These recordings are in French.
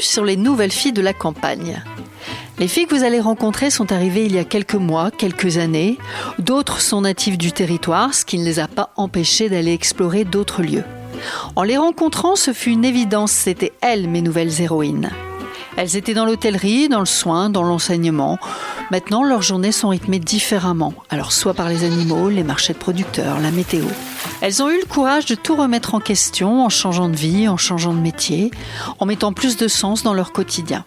sur les nouvelles filles de la campagne. Les filles que vous allez rencontrer sont arrivées il y a quelques mois, quelques années. D'autres sont natives du territoire, ce qui ne les a pas empêchées d'aller explorer d'autres lieux. En les rencontrant, ce fut une évidence, c'étaient elles mes nouvelles héroïnes. Elles étaient dans l'hôtellerie, dans le soin, dans l'enseignement. Maintenant, leurs journées sont rythmées différemment. Alors, soit par les animaux, les marchés de producteurs, la météo. Elles ont eu le courage de tout remettre en question, en changeant de vie, en changeant de métier, en mettant plus de sens dans leur quotidien.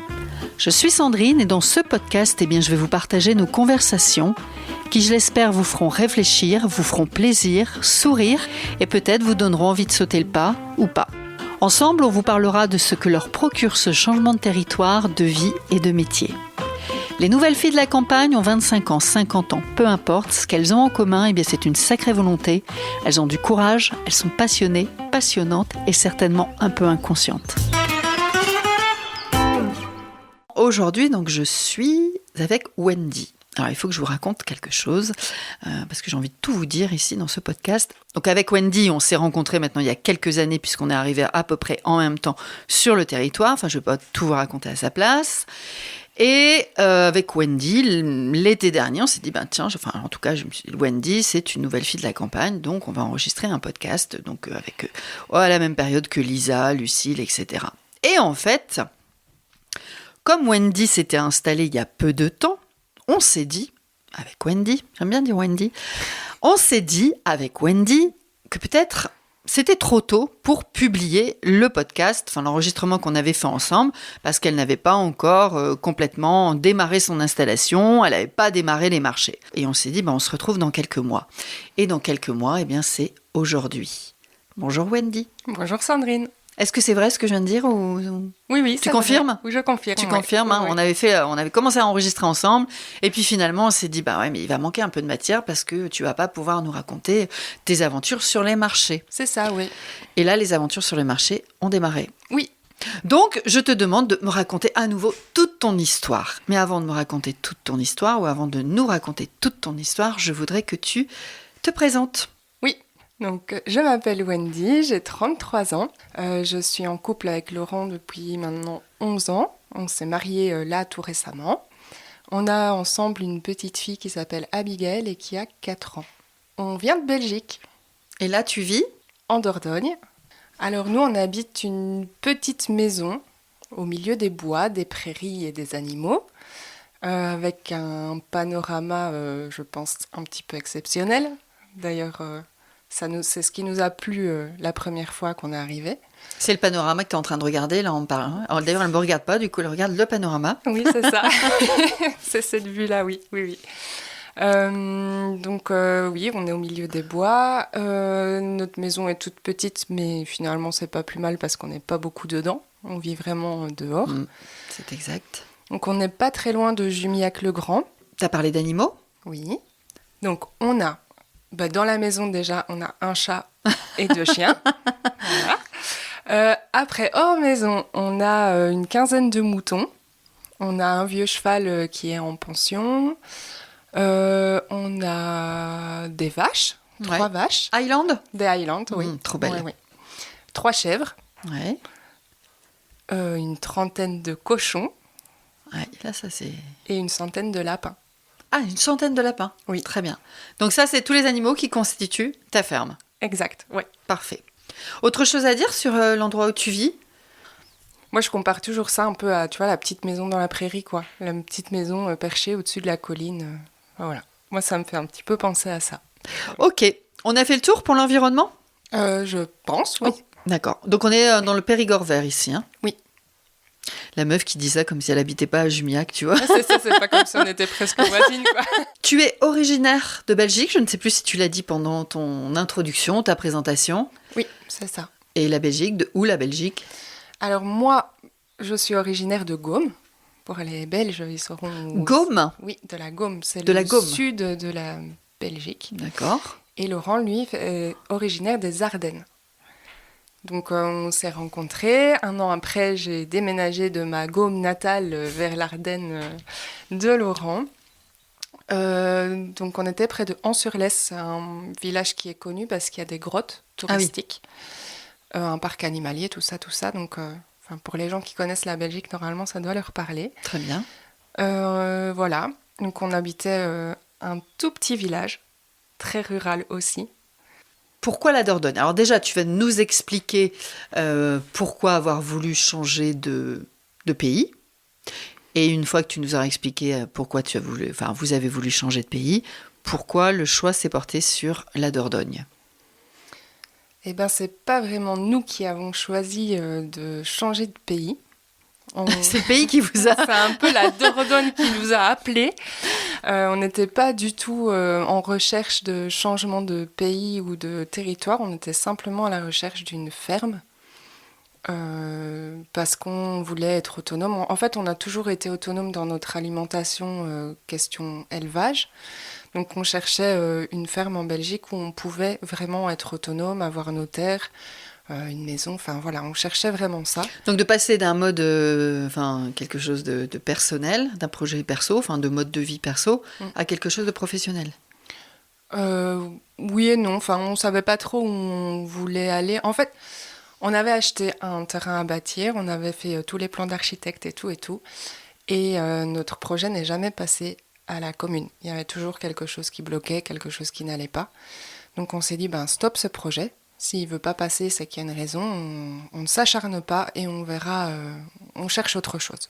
Je suis Sandrine et dans ce podcast, je vais vous partager nos conversations qui, je l'espère, vous feront réfléchir, vous feront plaisir, sourire et peut-être vous donneront envie de sauter le pas ou pas. Ensemble, on vous parlera de ce que leur procure ce changement de territoire, de vie et de métier. Les nouvelles filles de la campagne ont 25 ans, 50 ans, peu importe. Ce qu'elles ont en commun, c'est une sacrée volonté. Elles ont du courage, elles sont passionnées, passionnantes et certainement un peu inconscientes. Aujourd'hui, je suis avec Wendy. Alors, il faut que je vous raconte quelque chose, parce que j'ai envie de tout vous dire ici dans ce podcast. Donc, avec Wendy, on s'est rencontrés maintenant il y a quelques années, puisqu'on est arrivés à peu près en même temps sur le territoire. Enfin, je ne vais pas tout vous raconter à sa place. Et avec Wendy, l'été dernier, on s'est dit, Wendy, c'est une nouvelle fille de la campagne, donc on va enregistrer un podcast, avec à la même période que Lisa, Lucille, etc. Et en fait, comme Wendy s'était installée il y a peu de temps, on s'est dit, avec Wendy, j'aime bien dire Wendy, on s'est dit avec Wendy que peut-être c'était trop tôt pour publier le podcast, l'enregistrement qu'on avait fait ensemble, parce qu'elle n'avait pas encore complètement démarré son installation, elle n'avait pas démarré les marchés. Et on s'est dit, on se retrouve dans quelques mois. Et dans quelques mois, c'est aujourd'hui. Bonjour Wendy. Bonjour Sandrine. Est-ce que c'est vrai ce que je viens de dire ou... Oui. Tu confirmes ? Oui, je confirme. Tu confirmes, hein, oui. On avait commencé à enregistrer ensemble, et puis finalement on s'est dit, mais il va manquer un peu de matière parce que tu vas pas pouvoir nous raconter tes aventures sur les marchés. C'est ça, oui. Et là, les aventures sur les marchés ont démarré. Oui. Donc, je te demande de me raconter à nouveau toute ton histoire. Mais avant de me raconter toute ton histoire, ou avant de nous raconter toute ton histoire, je voudrais que tu te présentes. Donc, je m'appelle Wendy, j'ai 33 ans. Je suis en couple avec Laurent depuis maintenant 11 ans. On s'est mariés là tout récemment. On a ensemble une petite fille qui s'appelle Abigail et qui a 4 ans. On vient de Belgique. Et là, tu vis ? En Dordogne. Alors nous, on habite une petite maison au milieu des bois, des prairies et des animaux, avec un panorama, je pense, un petit peu exceptionnel. D'ailleurs... c'est ce qui nous a plu la première fois qu'on est arrivé. C'est le panorama que tu es en train de regarder, là, on parle. Alors, d'ailleurs, elle ne me regarde pas, du coup, elle regarde le panorama. Oui, c'est ça. C'est cette vue-là, oui. Oui, on est au milieu des bois. Notre maison est toute petite, mais finalement, c'est pas plus mal parce qu'on n'est pas beaucoup dedans. On vit vraiment dehors. C'est exact. Donc, on n'est pas très loin de Jumillac-le-Grand. Tu as parlé d'animaux ? Oui. Donc, on a... dans la maison, déjà, on a un chat et 2 chiens. Voilà. Après, hors maison, on a une quinzaine de moutons. On a un vieux cheval qui est en pension. On a des vaches, 3 vaches. Highland ? Des Highland, oui. Trop belle. Oui. 3 chèvres. Ouais. Une trentaine de cochons. Ouais, là, ça c'est... Et une centaine de lapins. Ah, une centaine de lapins. Oui. Très bien. Donc ça, c'est tous les animaux qui constituent ta ferme. Exact, oui. Parfait. Autre chose à dire sur l'endroit où tu vis ? Moi, je compare toujours ça un peu à, la petite maison dans la prairie, quoi. La petite maison perchée au-dessus de la colline. Voilà. Moi, ça me fait un petit peu penser à ça. Ok. On a fait le tour pour l'environnement ? Je pense, oui. Oh, d'accord. Donc, on est dans le Périgord vert ici, hein ? Oui. La meuf qui dit ça comme si elle habitait pas à Jumillac, tu vois. C'est ça, c'est pas comme si on était presque voisines, quoi. Tu es originaire de Belgique, je ne sais plus si tu l'as dit pendant ton introduction, ta présentation. Oui, c'est ça. Et la Belgique, de où la Belgique ? Alors moi, je suis originaire de Gaume. Pour les Belges, ils sauront... Gaume ? Oui, de la Gaume. C'est de le la Gaume. Sud de la Belgique. D'accord. Et Laurent, lui, est originaire des Ardennes. Donc on s'est rencontrés. 1 an après, j'ai déménagé de ma Gaume natale vers l'Ardenne de Laurent. Donc on était près de Ans-sur-Lesse, un village qui est connu parce qu'il y a des grottes touristiques, un parc animalier, tout ça. Donc Enfin, pour les gens qui connaissent la Belgique, normalement, ça doit leur parler. Très bien. Voilà. Donc, on habitait un tout petit village, très rural aussi. Pourquoi la Dordogne? Alors déjà, tu vas nous expliquer pourquoi avoir voulu changer de pays. Et une fois que tu nous auras expliqué pourquoi vous avez voulu changer de pays, pourquoi le choix s'est porté sur la Dordogne? Eh bien, c'est pas vraiment nous qui avons choisi de changer de pays. C'est le pays qui vous a... C'est un peu la Dordogne qui nous a appelés. On n'était pas du tout en recherche de changement de pays ou de territoire. On était simplement à la recherche d'une ferme. Parce qu'on voulait être autonome. En fait, on a toujours été autonome dans notre alimentation, question élevage. Donc, on cherchait une ferme en Belgique où on pouvait vraiment être autonome, avoir nos terres, une maison. Enfin, voilà, on cherchait vraiment ça. Donc, de passer d'un mode, quelque chose de personnel, d'un projet perso, de mode de vie perso, à quelque chose de professionnel. Oui et non. Enfin, on savait pas trop où on voulait aller. En fait, on avait acheté un terrain à bâtir, on avait fait tous les plans d'architecte et tout. Et notre projet n'est jamais passé à la commune. Il y avait toujours quelque chose qui bloquait, quelque chose qui n'allait pas. Donc on s'est dit, stop ce projet. S'il ne veut pas passer, c'est qu'il y a une raison. On ne s'acharne pas et on verra, on cherche autre chose.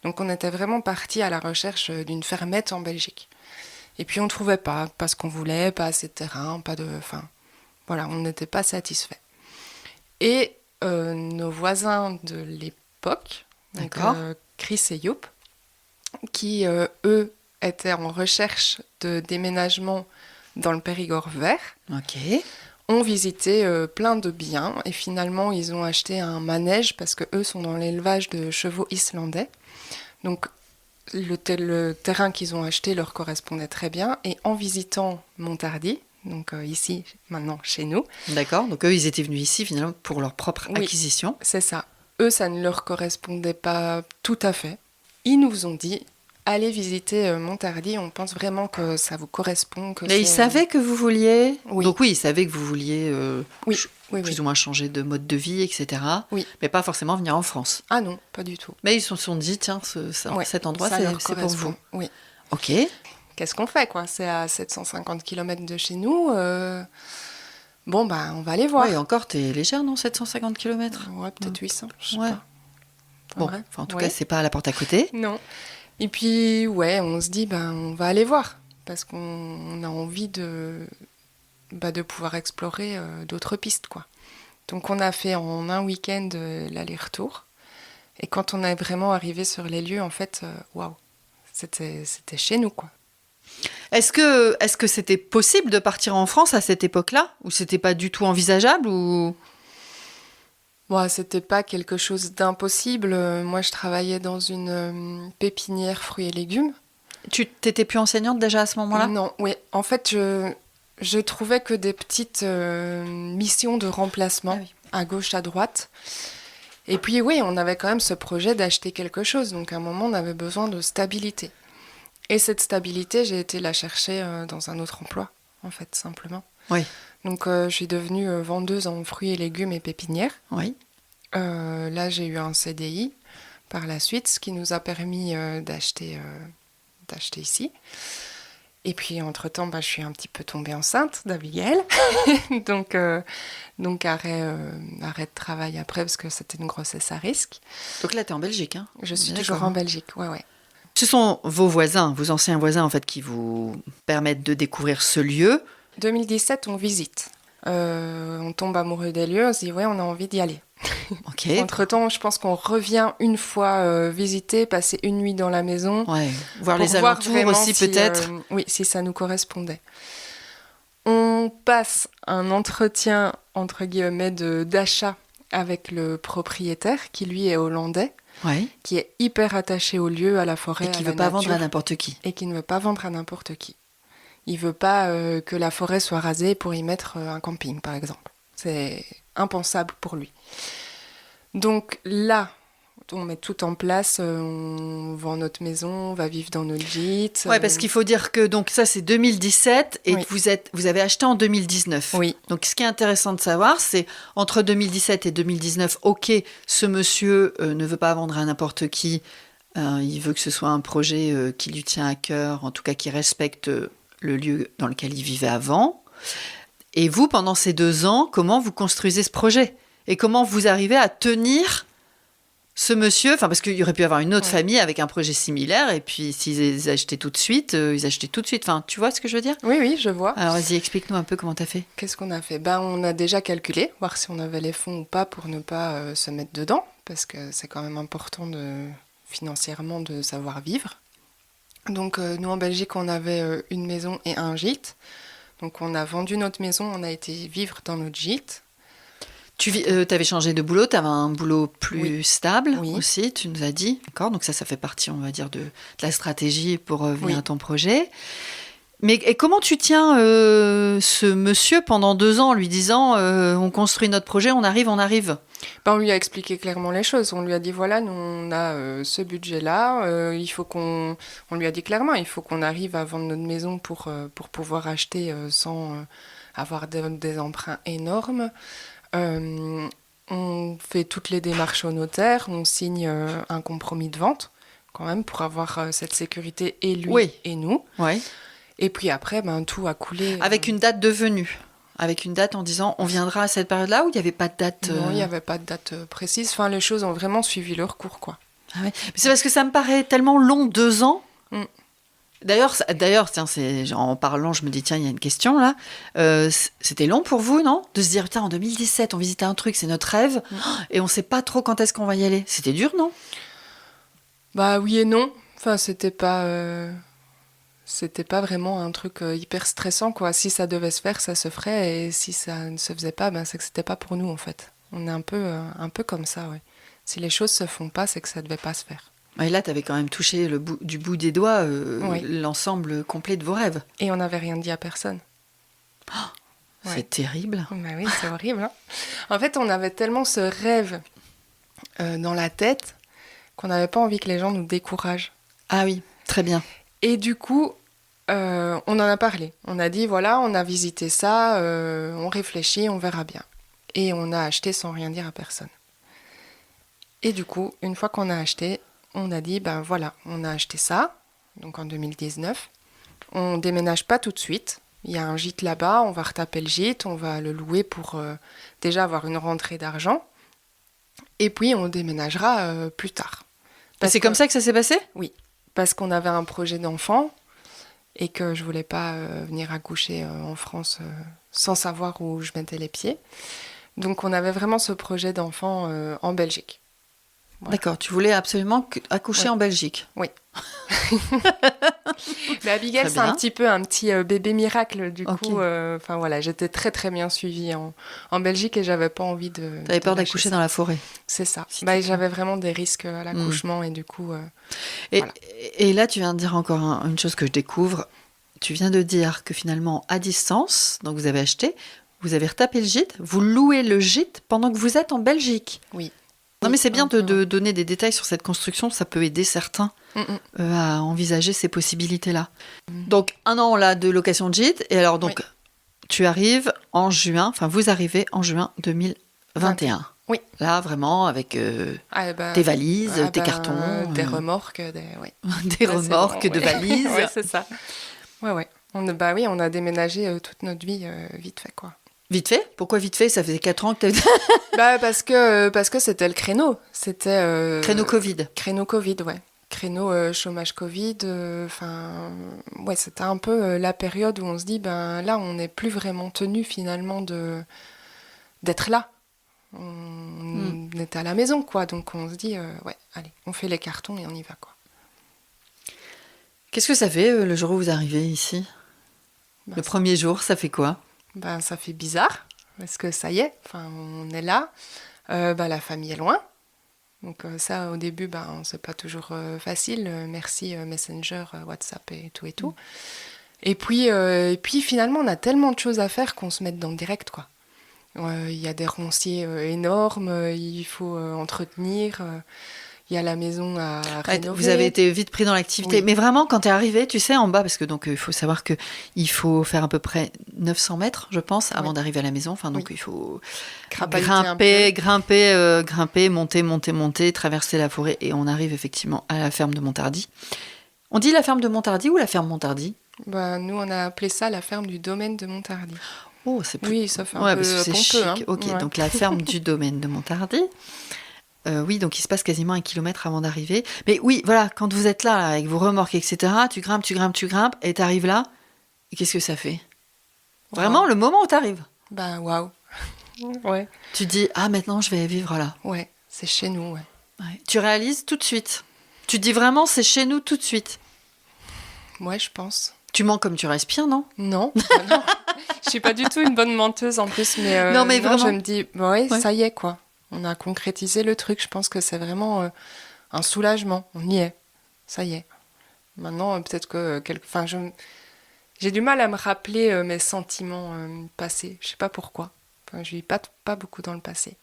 Donc on était vraiment partis à la recherche d'une fermette en Belgique. Et puis on ne trouvait pas, parce qu'on voulait, pas assez de terrain, voilà, on n'était pas satisfait. Et nos voisins de l'époque, donc, Chris et Youp, qui, eux, étaient en recherche de déménagement dans le Périgord vert, ont visité plein de biens. Et finalement, ils ont acheté un manège parce qu'eux sont dans l'élevage de chevaux islandais. Donc, le terrain qu'ils ont acheté leur correspondait très bien. Et en visitant Montardy, donc ici, maintenant, chez nous. D'accord, donc eux, ils étaient venus ici, finalement, pour leur propre acquisition. C'est ça. Eux, ça ne leur correspondait pas tout à fait. Ils nous ont dit, allez visiter Montardy, on pense vraiment que ça vous correspond. Mais ils savaient que vous vouliez... Oui. Donc oui, ils savaient que vous vouliez oui, plus ou moins changer de mode de vie, etc. Oui. Mais pas forcément venir en France. Ah non, pas du tout. Mais ils se sont dit, tiens, cet endroit, c'est pour vous. Oui. Ok. Qu'est-ce qu'on fait, quoi? C'est à 750 km de chez nous. Bon, on va aller voir. Oui, encore, t'es légère, non, 750 km? Ouais, peut-être 800, je sais pas. Bon, en tout cas, c'est pas à la porte à côté. Non. Et puis, on se dit, on va aller voir. Parce qu'on a envie de pouvoir explorer d'autres pistes, quoi. Donc, on a fait en un week-end l'aller-retour. Et quand on est vraiment arrivé sur les lieux, en fait, waouh, c'était chez nous, quoi. Est-ce que c'était possible de partir en France à cette époque-là? Ou c'était pas du tout envisageable ou... C'était pas quelque chose d'impossible. Moi, je travaillais dans une pépinière fruits et légumes. Tu t'étais plus enseignante déjà à ce moment-là? Non, oui. En fait, je trouvais que des petites missions de remplacement à gauche, à droite. Et puis, oui, on avait quand même ce projet d'acheter quelque chose. Donc, à un moment, on avait besoin de stabilité. Et cette stabilité, j'ai été la chercher dans un autre emploi, en fait, simplement. Oui. Donc, je suis devenue vendeuse en fruits et légumes et pépinières. Oui. Là, j'ai eu un CDI par la suite, ce qui nous a permis d'acheter ici. Et puis, entre-temps, je suis un petit peu tombée enceinte d'Abigail. donc, arrêt de travail après, parce que c'était une grossesse à risque. Donc là, tu es en Belgique, hein? Je suis toujours en Belgique, ouais. Ce sont vos voisins, vos anciens voisins, en fait, qui vous permettent de découvrir ce lieu. 2017, on visite. On tombe amoureux des lieux, on se dit, on a envie d'y aller. Okay. Entre-temps, je pense qu'on revient une fois visiter, passer une nuit dans la maison. Ouais, voir les alentours aussi, peut-être. Oui, si ça nous correspondait. On passe un entretien, entre guillemets, d'achat avec le propriétaire, qui lui est hollandais, qui est hyper attaché au lieu, à la forêt, et qui ne veut pas vendre à n'importe qui. Et qui ne veut pas vendre à n'importe qui. Il ne veut pas que la forêt soit rasée pour y mettre un camping, par exemple. C'est impensable pour lui. Donc là, on met tout en place, on vend notre maison, on va vivre dans notre gîte. Ouais, parce qu'il faut dire que donc ça c'est 2017 et Oui. vous avez acheté en 2019. Oui. Donc ce qui est intéressant de savoir, c'est entre 2017 et 2019, ok, ce monsieur ne veut pas vendre à n'importe qui, il veut que ce soit un projet qui lui tient à cœur, en tout cas qui respecte le lieu dans lequel il vivait avant. Et vous, pendant ces 2 ans, comment vous construisez ce projet ? Et comment vous arrivez à tenir ce monsieur, parce qu'il y aurait pu y avoir une autre famille avec un projet similaire, et puis s'ils achetaient tout de suite, ils achetaient tout de suite. Enfin, tu vois ce que je veux dire ? Oui, je vois. Alors vas-y, explique-nous un peu comment t'as fait. Qu'est-ce qu'on a fait ? On a déjà calculé, voir si on avait les fonds ou pas pour ne pas se mettre dedans, parce que c'est quand même important financièrement de savoir vivre. Donc nous en Belgique, on avait une maison et un gîte. Donc on a vendu notre maison, on a été vivre dans notre gîte. Tu avais changé de boulot, tu avais un boulot plus stable aussi, tu nous as dit. D'accord, donc ça fait partie, on va dire, de la stratégie pour venir à ton projet. Mais et comment tu tiens ce monsieur pendant 2 ans en lui disant on construit notre projet, on arrive On lui a expliqué clairement les choses. On lui a dit voilà, nous on a ce budget-là. Il faut on lui a dit clairement, il faut qu'on arrive à vendre notre maison pour pouvoir acheter sans avoir des emprunts énormes. On fait toutes les démarches au notaire, on signe un compromis de vente quand même pour avoir cette sécurité et lui et nous. Oui. Et puis après, tout a coulé. Avec une date de venue. Avec une date en disant on viendra à cette période-là, ou il n'y avait pas de date Non, il n'y avait pas de date précise. Enfin, les choses ont vraiment suivi leur cours, quoi. Ah ouais. Mais c'est parce que ça me paraît tellement long, 2 ans. D'ailleurs, tiens, en parlant, je me dis, tiens, il y a une question là. C'était long pour vous, non ? De se dire, putain, en 2017, on visitait un truc, c'est notre rêve, et on ne sait pas trop quand est-ce qu'on va y aller. C'était dur, non ? Oui et non. Enfin, c'était pas vraiment un truc hyper stressant, quoi. Si ça devait se faire, ça se ferait, et si ça ne se faisait pas, c'est que c'était pas pour nous, en fait. On est un peu comme ça, ouais. Si les choses se font pas, c'est que ça devait pas se faire. Et là, tu avais quand même touché du bout des doigts l'ensemble complet de vos rêves. Et on n'avait rien dit à personne. C'est terrible. Oui, c'est horrible. Hein. En fait, on avait tellement ce rêve dans la tête qu'on n'avait pas envie que les gens nous découragent. Ah oui, très bien. Et du coup, on en a parlé. On a dit, voilà, on a visité ça, on réfléchit, on verra bien. Et on a acheté sans rien dire à personne. Et du coup, une fois qu'on a acheté, on a dit, voilà, on a acheté ça, donc en 2019. On déménage pas tout de suite. Il y a un gîte là-bas, on va retaper le gîte, on va le louer pour déjà avoir une rentrée d'argent. Et puis, on déménagera plus tard. C'est comme ça que ça s'est passé ? Oui, parce qu'on avait un projet d'enfant et que je voulais pas venir accoucher en France sans savoir où je mettais les pieds. Donc, on avait vraiment ce projet d'enfant en Belgique. Voilà. D'accord, tu voulais absolument accoucher en Belgique. Oui. Mais Abigail, c'est un petit bébé miracle, du coup. Voilà, j'étais très très bien suivie en Belgique et j'avais pas envie de... T'avais peur d'accoucher dans la forêt. C'est ça. J'avais vraiment des risques à l'accouchement et du coup... Voilà. Et là, tu viens de dire encore une chose que je découvre. Tu viens de dire que finalement, à distance, donc vous avez acheté, vous avez retapé le gîte, vous louez le gîte pendant que vous êtes en Belgique. Oui. Non, mais c'est bien de donner des détails sur cette construction, ça peut aider certains à envisager ces possibilités-là. Donc, 1 an là de location de gîte, et alors donc, tu arrives en juin, enfin vous arrivez en juin 2021. Oui. Là, vraiment, avec tes valises, tes cartons. Des remorques, des remorques de valises. Oui, c'est ça. Ouais. On a déménagé toute notre vie vite fait, quoi. Vite fait ? Pourquoi vite fait ? Ça faisait 4 ans que tu parce que c'était le créneau. C'était... Créneau Covid. Créneau Covid, ouais. Créneau chômage Covid. C'était un peu la période où on se dit, là, on n'est plus vraiment tenu finalement d'être là. On est à la maison, quoi. Donc on se dit, allez, on fait les cartons et on y va, quoi. Qu'est-ce que ça fait le jour où vous arrivez ici ? Le premier jour, ça fait quoi ? Ça fait bizarre, parce que ça y est, on est là, la famille est loin, donc ça au début, c'est pas toujours facile, merci Messenger, WhatsApp et tout. Et puis finalement, on a tellement de choses à faire qu'on se met dans le direct, quoi. Il y a des ronciers énormes, il faut entretenir, Il y a la maison à rénover. Vous avez été vite pris dans l'activité. Oui. Mais vraiment, quand tu es arrivé, tu sais, en bas, parce que donc il faut savoir qu'il faut faire à peu près 900 mètres, je pense, avant d'arriver à la maison. Enfin, donc il faut grimper, monter, traverser la forêt. Et on arrive effectivement à la ferme de Montardy. On dit la ferme de Montardy ou la ferme Montardy ? Nous, on a appelé ça la ferme du domaine de Montardy. Oh, c'est plus... Oui, ça fait un peu parce que c'est pompeux. chic. Hein. Ok, donc la ferme du domaine de Montardy. Oui, donc il se passe quasiment 1 kilomètre avant d'arriver. Mais oui, voilà, quand vous êtes là, avec vos remorques, etc., tu grimpes, et t'arrives là, et qu'est-ce que ça fait ? Vraiment, le moment où t'arrives. Waouh. Ouais. Tu te dis, maintenant, je vais vivre là. Ouais, c'est chez nous, ouais. Tu réalises tout de suite. Tu te dis vraiment, c'est chez nous tout de suite. Ouais, je pense. Tu mens comme tu respires, non ? Non, non. Je suis pas du tout une bonne menteuse en plus, mais, non, vraiment. Je me dis, ça y est, quoi. On a concrétisé le truc. Je pense que c'est vraiment un soulagement. On y est. Ça y est. Maintenant, peut-être que... j'ai du mal à me rappeler mes sentiments passés. Je sais pas pourquoi. Je vis pas beaucoup dans le passé.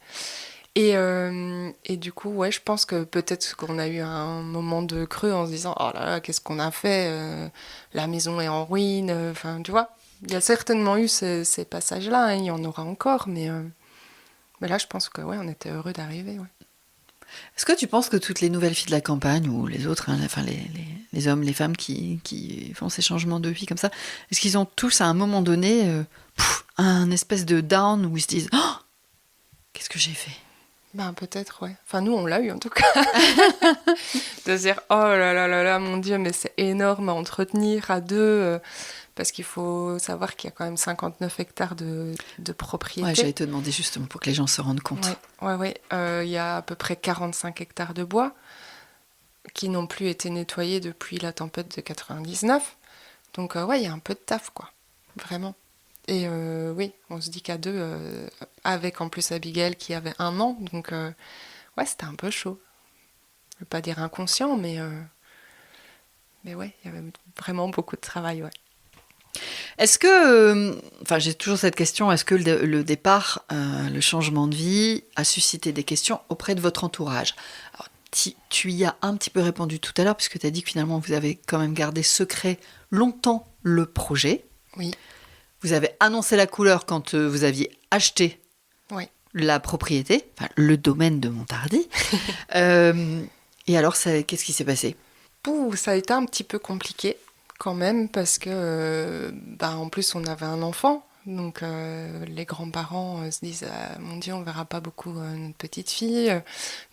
Et du coup, ouais, je pense que peut-être qu'on a eu un moment de creux en se disant « Oh là là, qu'est-ce qu'on a fait La maison est en ruine. » Enfin, tu vois, il y a certainement eu ces passages-là. Hein, il y en aura encore, mais là, je pense que ouais, on était heureux d'arriver. Ouais. Est-ce que tu penses que toutes les nouvelles filles de la campagne, ou les autres, les hommes, les femmes qui font ces changements de vie comme ça, est-ce qu'ils ont tous à un moment donné un espèce de down où ils se disent « Oh, qu'est-ce que j'ai fait ?» Peut-être, ouais. Enfin, nous, on l'a eu, en tout cas. De se dire, oh là là là là, mon Dieu, mais c'est énorme à entretenir à deux. Parce qu'il faut savoir qu'il y a quand même 59 hectares de propriété. Ouais, j'allais te demander justement pour que les gens se rendent compte. Ouais. Il y a à peu près 45 hectares de bois qui n'ont plus été nettoyés depuis la tempête de 99. Donc, il y a un peu de taf, quoi. Vraiment. Et oui, on se dit qu'à deux, avec en plus Abigail qui avait 1 an, donc c'était un peu chaud. Je ne veux pas dire inconscient, mais ouais, il y avait vraiment beaucoup de travail, ouais. Est-ce que, j'ai toujours cette question, est-ce que le départ, le changement de vie a suscité des questions auprès de votre entourage ? Alors, tu y as un petit peu répondu tout à l'heure, puisque tu as dit que finalement vous avez quand même gardé secret longtemps le projet. Oui. Vous avez annoncé la couleur quand vous aviez acheté la propriété, le domaine de Montardy. Et alors, qu'est-ce qui s'est passé ? Ça a été un petit peu compliqué quand même, parce que en plus on avait un enfant, donc les grands-parents se disent mon Dieu, on verra pas beaucoup notre petite fille.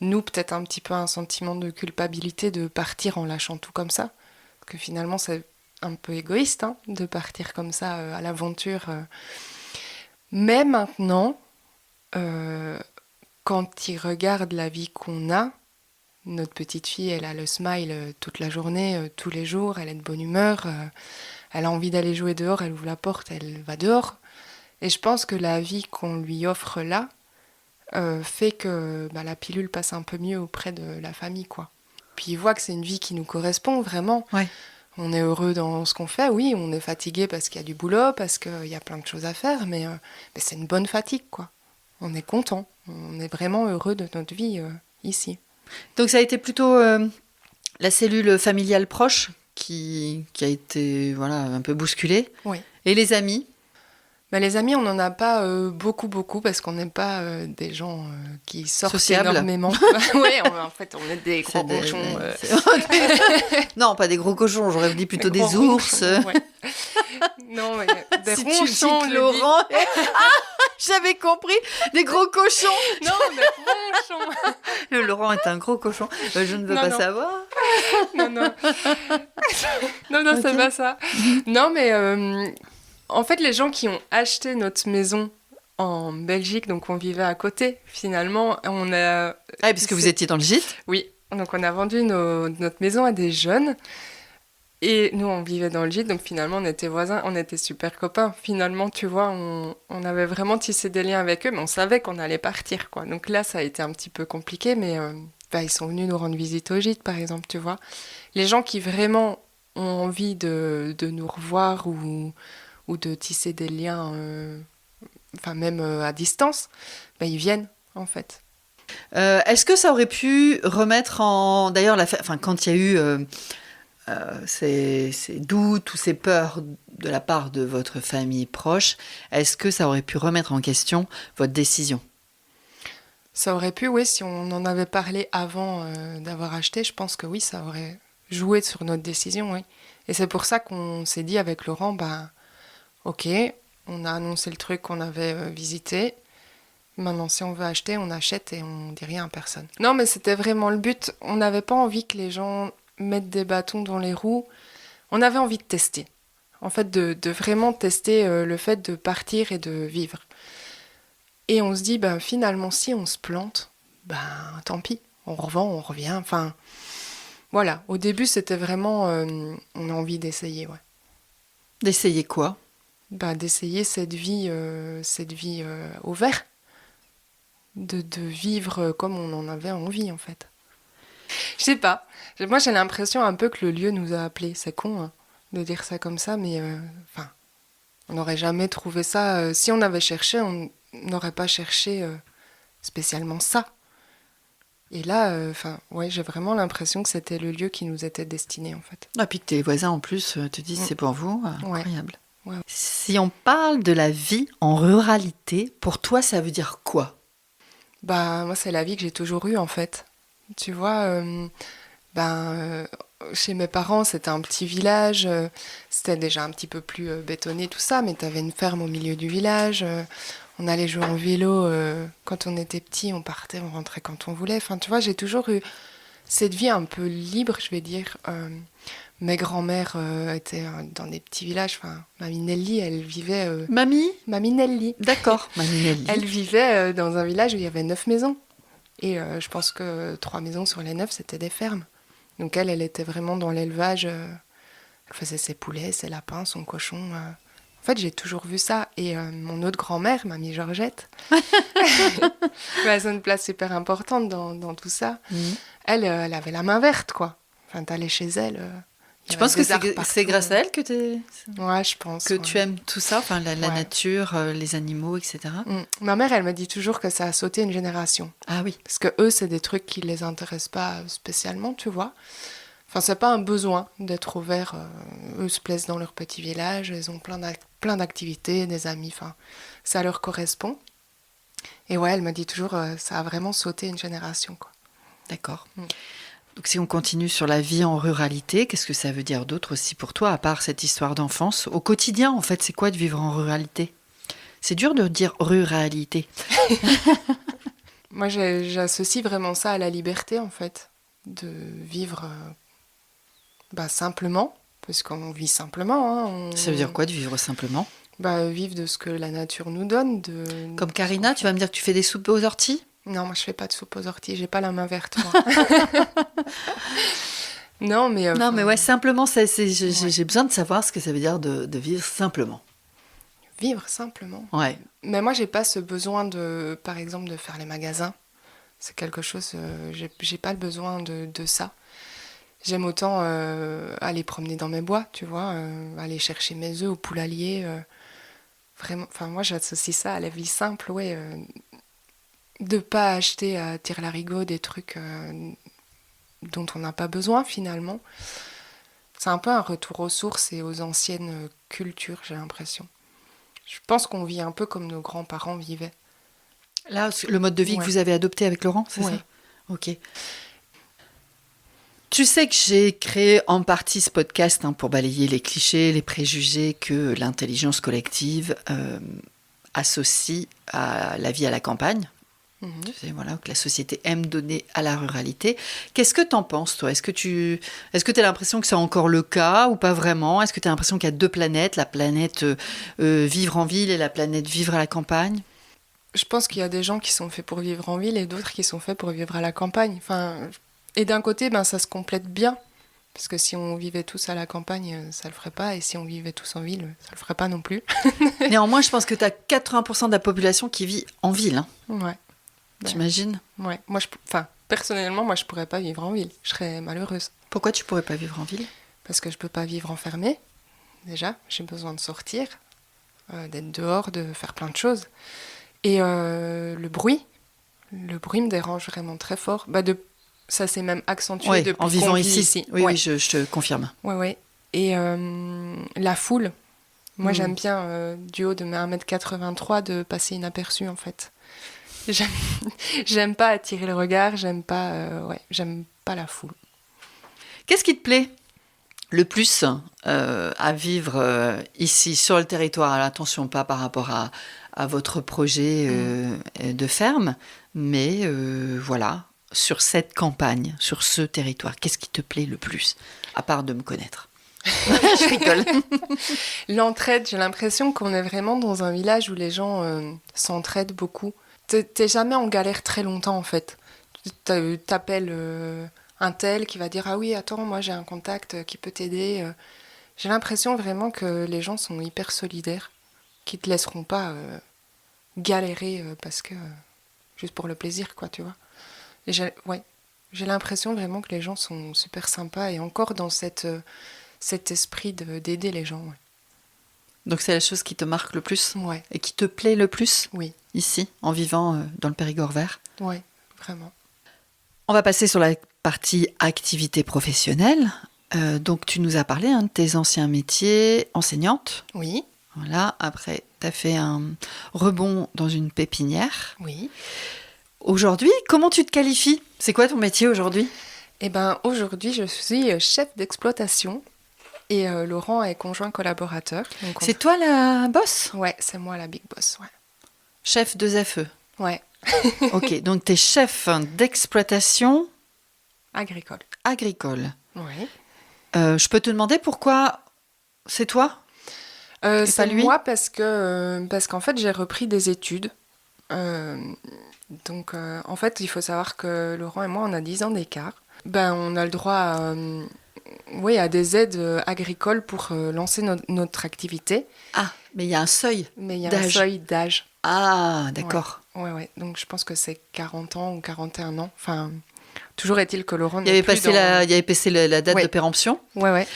Nous, peut-être un petit peu un sentiment de culpabilité de partir en lâchant tout comme ça, parce que finalement c'est un peu égoïste de partir comme ça à l'aventure. Mais maintenant, quand ils regardent la vie qu'on a, notre petite fille, elle a le smile toute la journée, tous les jours, elle est de bonne humeur, elle a envie d'aller jouer dehors, elle ouvre la porte, elle va dehors. Et je pense que la vie qu'on lui offre là fait que la pilule passe un peu mieux auprès de la famille, quoi. Puis ils voient que c'est une vie qui nous correspond vraiment. Ouais. On est heureux dans ce qu'on fait, oui, on est fatigué parce qu'il y a du boulot, parce qu'il y a plein de choses à faire, mais c'est une bonne fatigue, quoi. On est content, on est vraiment heureux de notre vie ici. Donc ça a été plutôt la cellule familiale proche qui a été un peu bousculée. Oui. Et les amis ? Les amis, on n'en a pas beaucoup, parce qu'on n'est pas des gens qui sortent sociables. Énormément. Oui, en fait, on est des gros cochons. Non, pas des gros cochons, j'aurais dit plutôt des ours. Non, mais des si ronchons. Tu dis que Laurent... j'avais compris, des gros cochons. Non, des ronchons. Le Laurent est un gros cochon. Je ne veux pas savoir. Non, okay. C'est pas ça. Non, mais... En fait, les gens qui ont acheté notre maison en Belgique, donc on vivait à côté, finalement, on a... Ah, parce que vous étiez dans le gîte ? Oui, donc on a vendu notre maison à des jeunes, et nous, on vivait dans le gîte, donc finalement, on était voisins, on était super copains. Finalement, tu vois, on avait vraiment tissé des liens avec eux, mais on savait qu'on allait partir, quoi. Donc là, ça a été un petit peu compliqué, mais ils sont venus nous rendre visite au gîte, par exemple, tu vois. Les gens qui vraiment ont envie de nous revoir ou de tisser des liens, même à distance, ils viennent, en fait. Est-ce que ça aurait pu remettre en... D'ailleurs, quand il y a eu ces doutes ou ces peurs de la part de votre famille proche, est-ce que ça aurait pu remettre en question votre décision ? Ça aurait pu, oui, si on en avait parlé avant d'avoir acheté, je pense que oui, ça aurait joué sur notre décision, oui. Et c'est pour ça qu'on s'est dit avec Laurent, ok, on a annoncé le truc qu'on avait visité. Maintenant, si on veut acheter, on achète et on dit rien à personne. Non, mais c'était vraiment le but. On n'avait pas envie que les gens mettent des bâtons dans les roues. On avait envie de tester. En fait, de vraiment tester le fait de partir et de vivre. Et on se dit, finalement, si on se plante, tant pis. On revend, on revient. Enfin, voilà. Au début, c'était vraiment... on a envie d'essayer, ouais. D'essayer quoi ? D'essayer cette vie au vert. De vivre comme on en avait envie, en fait. Je sais pas. Moi, j'ai l'impression un peu que le lieu nous a appelés. C'est con, hein, de dire ça comme ça, mais on n'aurait jamais trouvé ça. Si on avait cherché, on n'aurait pas cherché spécialement ça. Et là, ouais, j'ai vraiment l'impression que c'était le lieu qui nous était destiné, en fait. Et puis que tes voisins, en plus, te disent c'est pour vous. Incroyable. Ouais. Si on parle de la vie en ruralité, pour toi, ça veut dire quoi ? Moi, c'est la vie que j'ai toujours eue, en fait. Tu vois, chez mes parents, c'était un petit village. C'était déjà un petit peu plus bétonné, tout ça, mais t'avais une ferme au milieu du village. On allait jouer en vélo quand on était petit, on partait, on rentrait quand on voulait. Enfin, tu vois, j'ai toujours eu cette vie un peu libre, je vais dire. Mes grands-mères étaient dans des petits villages. Enfin, Mamie Nelly, elle vivait... Mamie Nelly. D'accord, Mamie Nelly. Elle vivait dans un village où il y avait 9 maisons. Et je pense que 3 maisons sur les 9, c'était des fermes. Donc elle était vraiment dans l'élevage. Elle faisait ses poulets, ses lapins, son cochon. En fait, j'ai toujours vu ça. Et mon autre grand-mère, Mamie Georgette, elle a une place super importante dans tout ça. Elle avait la main verte, quoi. Enfin, t'allais chez elle... Tu penses que c'est grâce à elle que Ouais, je pense. Que tu aimes tout ça, enfin la nature, les animaux, etc. Ma mère, elle me dit toujours que ça a sauté une génération. Ah oui. Parce que eux, c'est des trucs qui les intéressent pas spécialement, tu vois. Enfin, c'est pas un besoin d'être ouvert. Eux se plaisent dans leur petit village, ils ont plein d'activités, des amis. Enfin, ça leur correspond. Et ouais, elle me dit toujours, ça a vraiment sauté une génération, quoi. D'accord. Donc si on continue sur la vie en ruralité, qu'est-ce que ça veut dire d'autre aussi pour toi, à part cette histoire d'enfance ? Au quotidien, en fait, c'est quoi de vivre en ruralité ? C'est dur de dire ruralité. Moi, j'associe vraiment ça à la liberté, en fait, de vivre simplement, parce qu'on vit simplement. Hein, Ça veut dire quoi de vivre simplement ? Vivre de ce que la nature nous donne. Comme Karina, tu vas me dire que tu fais des soupes aux orties ? Non, moi je fais pas de soupe aux orties, j'ai pas la main verte, moi. Non, mais ouais, simplement, j'ai besoin de savoir ce que ça veut dire de vivre simplement. Vivre simplement. Ouais. Mais moi, j'ai pas ce besoin par exemple, de faire les magasins. C'est quelque chose, j'ai pas le besoin de ça. J'aime autant aller promener dans mes bois, tu vois, aller chercher mes œufs au poulailler. Vraiment, enfin, moi, j'associe ça à la vie simple, ouais. De pas acheter à tire-larigot des trucs dont on n'a pas besoin finalement. C'est un peu un retour aux sources et aux anciennes cultures, j'ai l'impression. Je pense qu'on vit un peu comme nos grands-parents vivaient. Là, le mode de vie que vous avez adopté avec Laurent, c'est ça ? Ok. Tu sais que j'ai créé en partie ce podcast pour balayer les clichés, les préjugés que l'intelligence collective associe à la vie à la campagne. Tu sais, voilà, que la société aime donner à la ruralité. Qu'est-ce que t'en penses, toi ? Est-ce que tu as l'impression que c'est encore le cas ou pas vraiment ? Est-ce que tu as l'impression qu'il y a deux planètes, la planète vivre en ville et la planète vivre à la campagne ? Je pense qu'il y a des gens qui sont faits pour vivre en ville et d'autres qui sont faits pour vivre à la campagne. Enfin, et d'un côté, ça se complète bien. Parce que si on vivait tous à la campagne, ça le ferait pas. Et si on vivait tous en ville, ça le ferait pas non plus. Néanmoins, je pense que tu as 80% de la population qui vit en ville. Hein. Ouais. T'imagines ? Ouais. Moi, personnellement, moi, je pourrais pas vivre en ville. Je serais malheureuse. Pourquoi tu pourrais pas vivre en ville ? Parce que je peux pas vivre enfermée. Déjà, j'ai besoin de sortir, d'être dehors, de faire plein de choses. Et le bruit Le bruit me dérange vraiment très fort. Ça s'est même accentué Oui, depuis en vivant qu'on vit ici. Oui, Ouais. oui, je te confirme. Ouais, ouais. Et la foule. Moi, Mm. j'aime bien, du haut de mes 1m83, de passer inaperçu, en fait. J'aime, j'aime pas attirer le regard, j'aime pas la foule. Qu'est-ce qui te plaît le plus à vivre ici, sur le territoire? Alors, attention, pas par rapport à votre projet de ferme, mais voilà, sur cette campagne, sur ce territoire, qu'est-ce qui te plaît le plus, à part de me connaître? Je rigole. L'entraide, j'ai l'impression qu'on est vraiment dans un village où les gens s'entraident beaucoup. T'es jamais en galère très longtemps, en fait. T'appelles un tel qui va dire « Ah oui, attends, moi j'ai un contact qui peut t'aider. » J'ai l'impression vraiment que les gens sont hyper solidaires, qui te laisseront pas galérer parce que... juste pour le plaisir, quoi, tu vois. Et j'ai l'impression vraiment que les gens sont super sympas et encore dans cet esprit d'aider les gens. Ouais. Donc c'est la chose qui te marque le plus Ouais. et qui te plaît le plus Oui, ici, en vivant dans le Périgord vert? ouais, vraiment. On va passer sur la partie activité professionnelle. Donc tu nous as parlé de tes anciens métiers, enseignante. Oui, Voilà, après tu as fait un rebond dans une pépinière. oui. Aujourd'hui, comment tu te qualifies? C'est quoi ton métier aujourd'hui? Eh ben, aujourd'hui, je suis chef d'exploitation et Laurent est conjoint collaborateur. Donc C'est toi la boss? Ouais, c'est moi la big boss, ouais. Chef 2FE. Ouais, Ok, donc tu es chef d'exploitation agricole. agricole. Oui. Je peux te demander pourquoi c'est toi? Et C'est pas lui? moi parce qu'en fait, j'ai repris des études. Euh, en fait, il faut savoir que Laurent et moi, on a 10 ans d'écart. Ben, on a le droit à des aides agricoles pour lancer notre activité. Ah, mais il y a un seuil Mais il y a un d'âge. seuil d'âge. Ah, d'accord. Ouais. Donc, je pense que c'est 40 ans ou 41 ans. Enfin, toujours est-il que Laurent Il y n'est avait plus passé il y avait passé la date Ouais. de péremption. Ouais.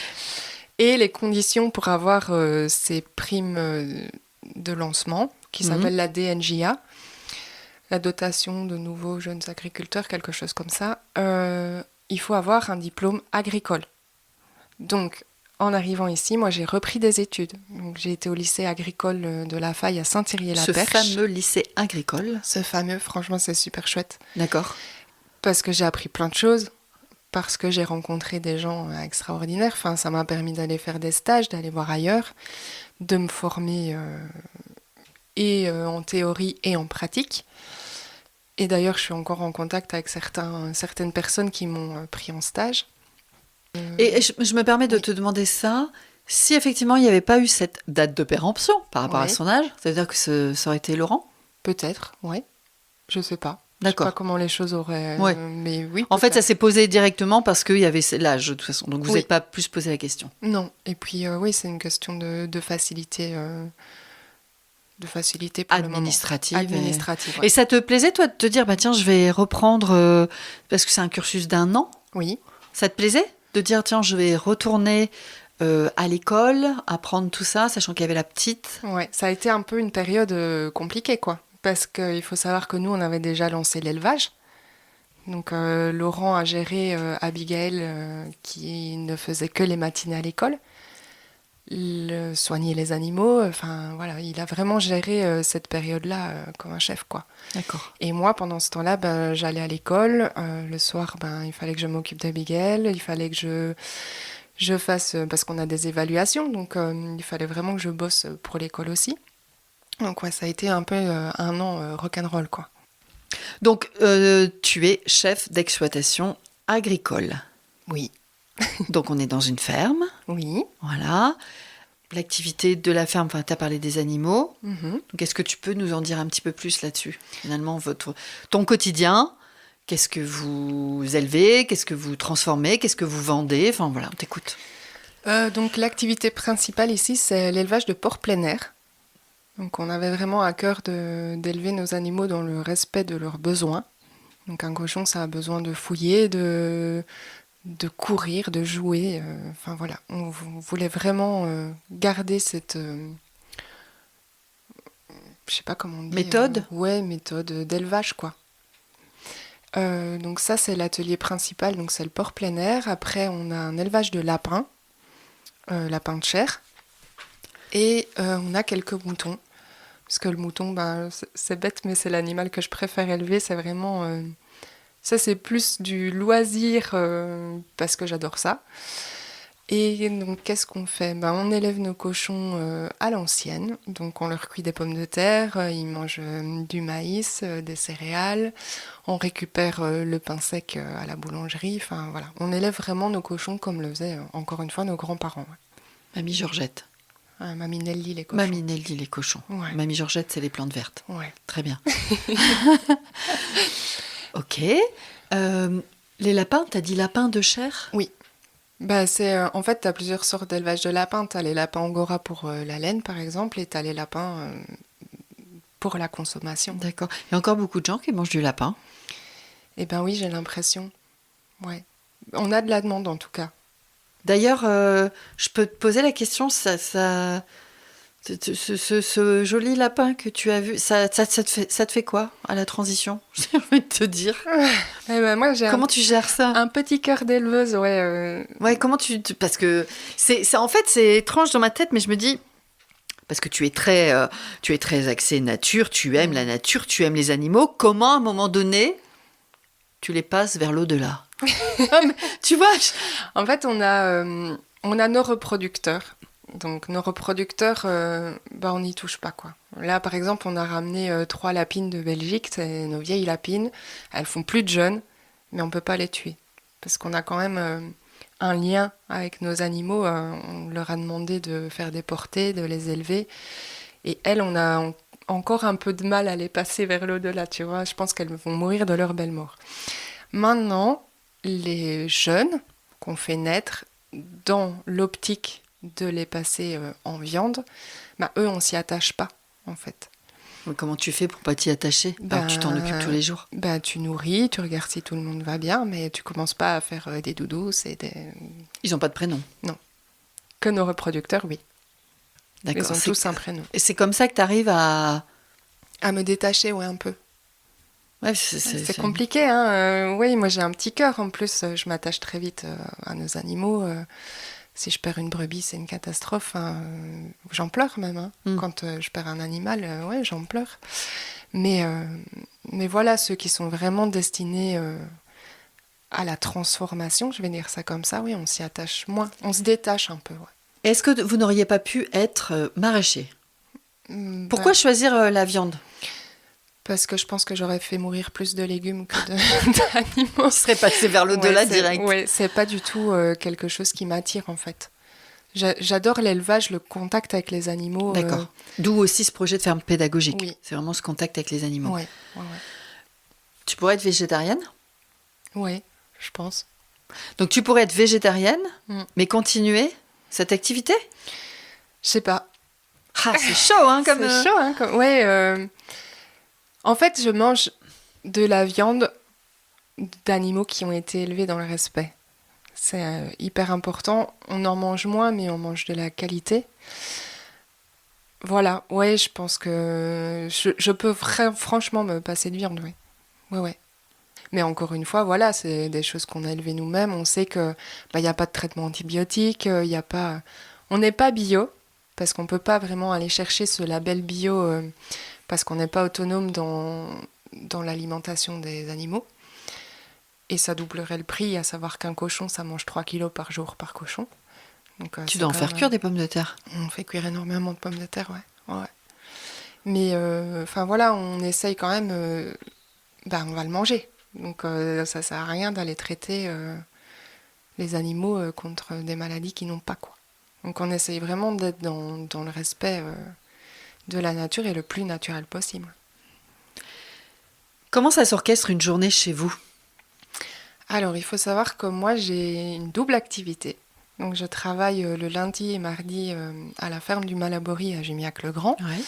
Et les conditions pour avoir ces primes de lancement, qui s'appelle la DNJA, la dotation de nouveaux jeunes agriculteurs, quelque chose comme ça, il faut avoir un diplôme agricole. Donc, en arrivant ici, moi j'ai repris des études. Donc, j'ai été au lycée agricole de La Faye à Ce Saint-Thierry-la-Perche. fameux lycée agricole. Ce fameux, franchement, c'est super chouette. D'accord. Parce que j'ai appris plein de choses, parce que j'ai rencontré des gens extraordinaires. Enfin, ça m'a permis d'aller faire des stages, d'aller voir ailleurs, de me former en théorie et en pratique. Et d'ailleurs, je suis encore en contact avec certaines personnes qui m'ont pris en stage. Et je me permets de Oui. te demander ça. Si effectivement il n'y avait pas eu cette date de péremption par rapport à Oui. son âge, ça veut dire que ça aurait été Laurent? Peut-être, ouais. Je sais pas. D'accord. Je sais pas comment les choses auraient... Ouais. mais oui, En fait, ça peut-être. s'est posé directement parce qu'il y avait l'âge, de toute façon. Donc, vous Oui. n'êtes pas plus posé la question. Non. Et puis, oui, c'est une question de facilité. De facilité pour Administrative. le moment. Administrative, Et ouais. ça te plaisait, toi, de te dire, bah tiens, je vais reprendre, parce que c'est un cursus d'1 an. Oui. Ça te plaisait de dire, tiens, je vais retourner à l'école, apprendre tout ça, sachant qu'il y avait la petite? Ouais, ça a été un peu une période compliquée, quoi. Parce qu'il faut savoir que nous, on avait déjà lancé l'élevage. Donc, Laurent a géré Abigail, qui ne faisait que les matinées à l'école. Soigner les animaux. Enfin, voilà, il a vraiment géré cette période-là comme un chef, quoi. D'accord. Et moi, pendant ce temps-là, j'allais à l'école. Le soir, il fallait que je m'occupe d'Abigail. Il fallait que je fasse... parce qu'on a des évaluations, donc il fallait vraiment que je bosse pour l'école aussi. Donc, ouais, ça a été un peu un an rock'n'roll, quoi. Donc, tu es chef d'exploitation agricole. Oui. Donc, on est dans une ferme. Oui. Voilà. L'activité de la ferme, enfin, tu as parlé des animaux. Mhm. Donc, est-ce que tu peux nous en dire un petit peu plus là-dessus? Finalement, ton quotidien, qu'est-ce que vous élevez? Qu'est-ce que vous transformez? Qu'est-ce que vous vendez? Enfin, voilà, on t'écoute. Donc, l'activité principale ici, c'est l'élevage de porcs plein air. Donc, on avait vraiment à cœur d'élever nos animaux dans le respect de leurs besoins. Donc, un cochon, ça a besoin de fouiller, de courir, de jouer. Enfin, voilà. On voulait vraiment garder cette... je sais pas comment on dit. Méthode? Ouais, méthode d'élevage, quoi. Donc ça, c'est l'atelier principal, donc c'est le port plein air. Après, on a un élevage de lapins, lapins de chair. Et on a quelques moutons. Parce que le mouton, ben, c'est bête, mais c'est l'animal que je préfère élever. C'est vraiment... ça, c'est plus du loisir, parce que j'adore ça. Et donc, qu'est-ce qu'on fait? Ben, on élève nos cochons à l'ancienne. Donc, on leur cuit des pommes de terre, ils mangent du maïs, des céréales. On récupère le pain sec à la boulangerie. Enfin, voilà. On élève vraiment nos cochons comme le faisaient, encore une fois, nos grands-parents. Ouais. Mamie Georgette. Mamie Nelly, les cochons. Mamie Nelly, les cochons. Ouais. Mamie Georgette, c'est les plantes vertes. Ouais. Très bien. Ok. Les lapins, t'as dit lapins de chair? Oui. Bah, en fait, tu as plusieurs sortes d'élevage de lapins. Tu as les lapins angora pour la laine, par exemple, et tu as les lapins pour la consommation. D'accord. Il y a encore beaucoup de gens qui mangent du lapin. Eh ben oui, j'ai l'impression. Ouais. On a de la demande, en tout cas. D'ailleurs, je peux te poser la question, ce joli lapin que tu as vu, ça te fait quoi à la transition? J'ai envie de te dire. Eh ben moi, Comment tu gères ça? un petit cœur d'éleveuse, ouais. Ouais, comment parce que en fait, c'est étrange dans ma tête, mais je me dis, parce que tu es très axé nature, tu aimes la nature, tu aimes les animaux. Comment, à un moment donné, tu les passes vers l'au-delà? Tu vois, En fait, on a nos reproducteurs. Donc, nos reproducteurs, bah, on n'y touche pas, quoi. Là, par exemple, on a ramené 3 lapines de Belgique, c'est nos vieilles lapines. Elles font plus de jeunes, mais on ne peut pas les tuer. Parce qu'on a quand même un lien avec nos animaux. On leur a demandé de faire des portées, de les élever. Et elles, on a encore un peu de mal à les passer vers l'au-delà, tu vois. Je pense qu'elles vont mourir de leur belle mort. Maintenant, les jeunes qu'on fait naître dans l'optique de les passer en viande, bah, eux, on s'y attache pas, en fait. Comment tu fais pour pas t'y attacher? Alors que tu t'en occupes tous les jours. Bah, tu nourris, tu regardes si tout le monde va bien, mais tu commences pas à faire des doudous et des... Ils ont pas de prénom? Non. Que nos reproducteurs, oui. D'accord. Ils ont tous un prénom. Et c'est comme ça que tu arrives à... À me détacher, ouais, un peu. Ouais, c'est compliqué, hein. Oui, moi j'ai un petit cœur, en plus, je m'attache très vite à nos animaux. Si je perds une brebis, c'est une catastrophe. Hein. J'en pleure même. Hein. Quand je perds un animal, ouais, j'en pleure. Mais voilà, ceux qui sont vraiment destinés à la transformation, je vais dire ça comme ça, oui, on s'y attache moins. On se détache un peu, ouais. Est-ce que vous n'auriez pas pu être maraîcher? Pourquoi choisir la viande? Parce que je pense que j'aurais fait mourir plus de légumes que d'animaux. Tu serais passé vers l'au-delà direct. Oui, c'est pas du tout quelque chose qui m'attire en fait. J'adore l'élevage, le contact avec les animaux. D'accord. D'où aussi ce projet de ferme pédagogique. Oui. C'est vraiment ce contact avec les animaux. Ouais. Tu pourrais être végétarienne? Oui, je pense. Donc tu pourrais être végétarienne, mais continuer cette activité? Je sais pas. Ah, c'est chaud, hein, comme... C'est chaud, hein, comme... Ouais, en fait, je mange de la viande d'animaux qui ont été élevés dans le respect. C'est hyper important. On en mange moins, mais on mange de la qualité. Voilà, ouais, je pense que je peux franchement me passer de viande, oui. Ouais. Mais encore une fois, voilà, c'est des choses qu'on a élevées nous-mêmes. On sait que y a pas de traitement antibiotique, y a pas... On n'est pas bio, parce qu'on peut pas vraiment aller chercher ce label bio, parce qu'on n'est pas autonome dans l'alimentation des animaux. Et ça doublerait le prix, à savoir qu'un cochon, ça mange 3 kilos par jour par cochon. Donc, tu dois en faire cuire des pommes de terre? On fait cuire énormément de pommes de terre, ouais. Mais, voilà, on essaye quand même... on va le manger. Donc, ça sert à rien d'aller traiter les animaux contre des maladies qu'ils n'ont pas, quoi. Donc, on essaye vraiment d'être dans le respect de la nature et le plus naturel possible. Comment ça s'orchestre une journée chez vous? Alors, il faut savoir que moi, j'ai une double activité. Donc, je travaille le lundi et mardi à la ferme du Malabory à Jumiac-le-Grand. Ouais.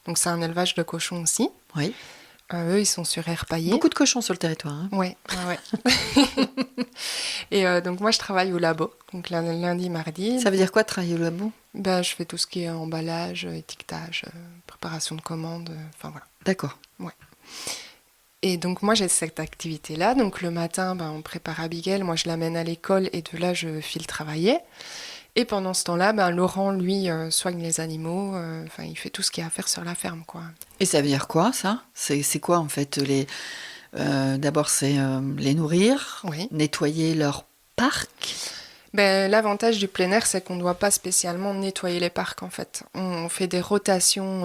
Donc, c'est un élevage de cochons aussi. Oui. Eux, ils sont sur air paillé. Beaucoup de cochons sur le territoire. Hein. Ouais. Et donc, moi, je travaille au labo. Donc, lundi, mardi. Ça veut dire quoi, travailler au labo? Je fais tout ce qui est emballage, étiquetage, préparation de commandes. Enfin, voilà. D'accord. Ouais. Et donc moi j'ai cette activité-là. Donc le matin, on prépare Abigail, moi je l'amène à l'école et de là je file travailler. Et pendant ce temps-là, Laurent, lui, soigne les animaux. Enfin, il fait tout ce qu'il y a à faire sur la ferme, quoi. Et ça veut dire quoi, ça? C'est quoi, en fait, d'abord, c'est les nourrir, Oui. nettoyer leur parc. L'avantage du plein air, c'est qu'on ne doit pas spécialement nettoyer les parcs, en fait. On fait des rotations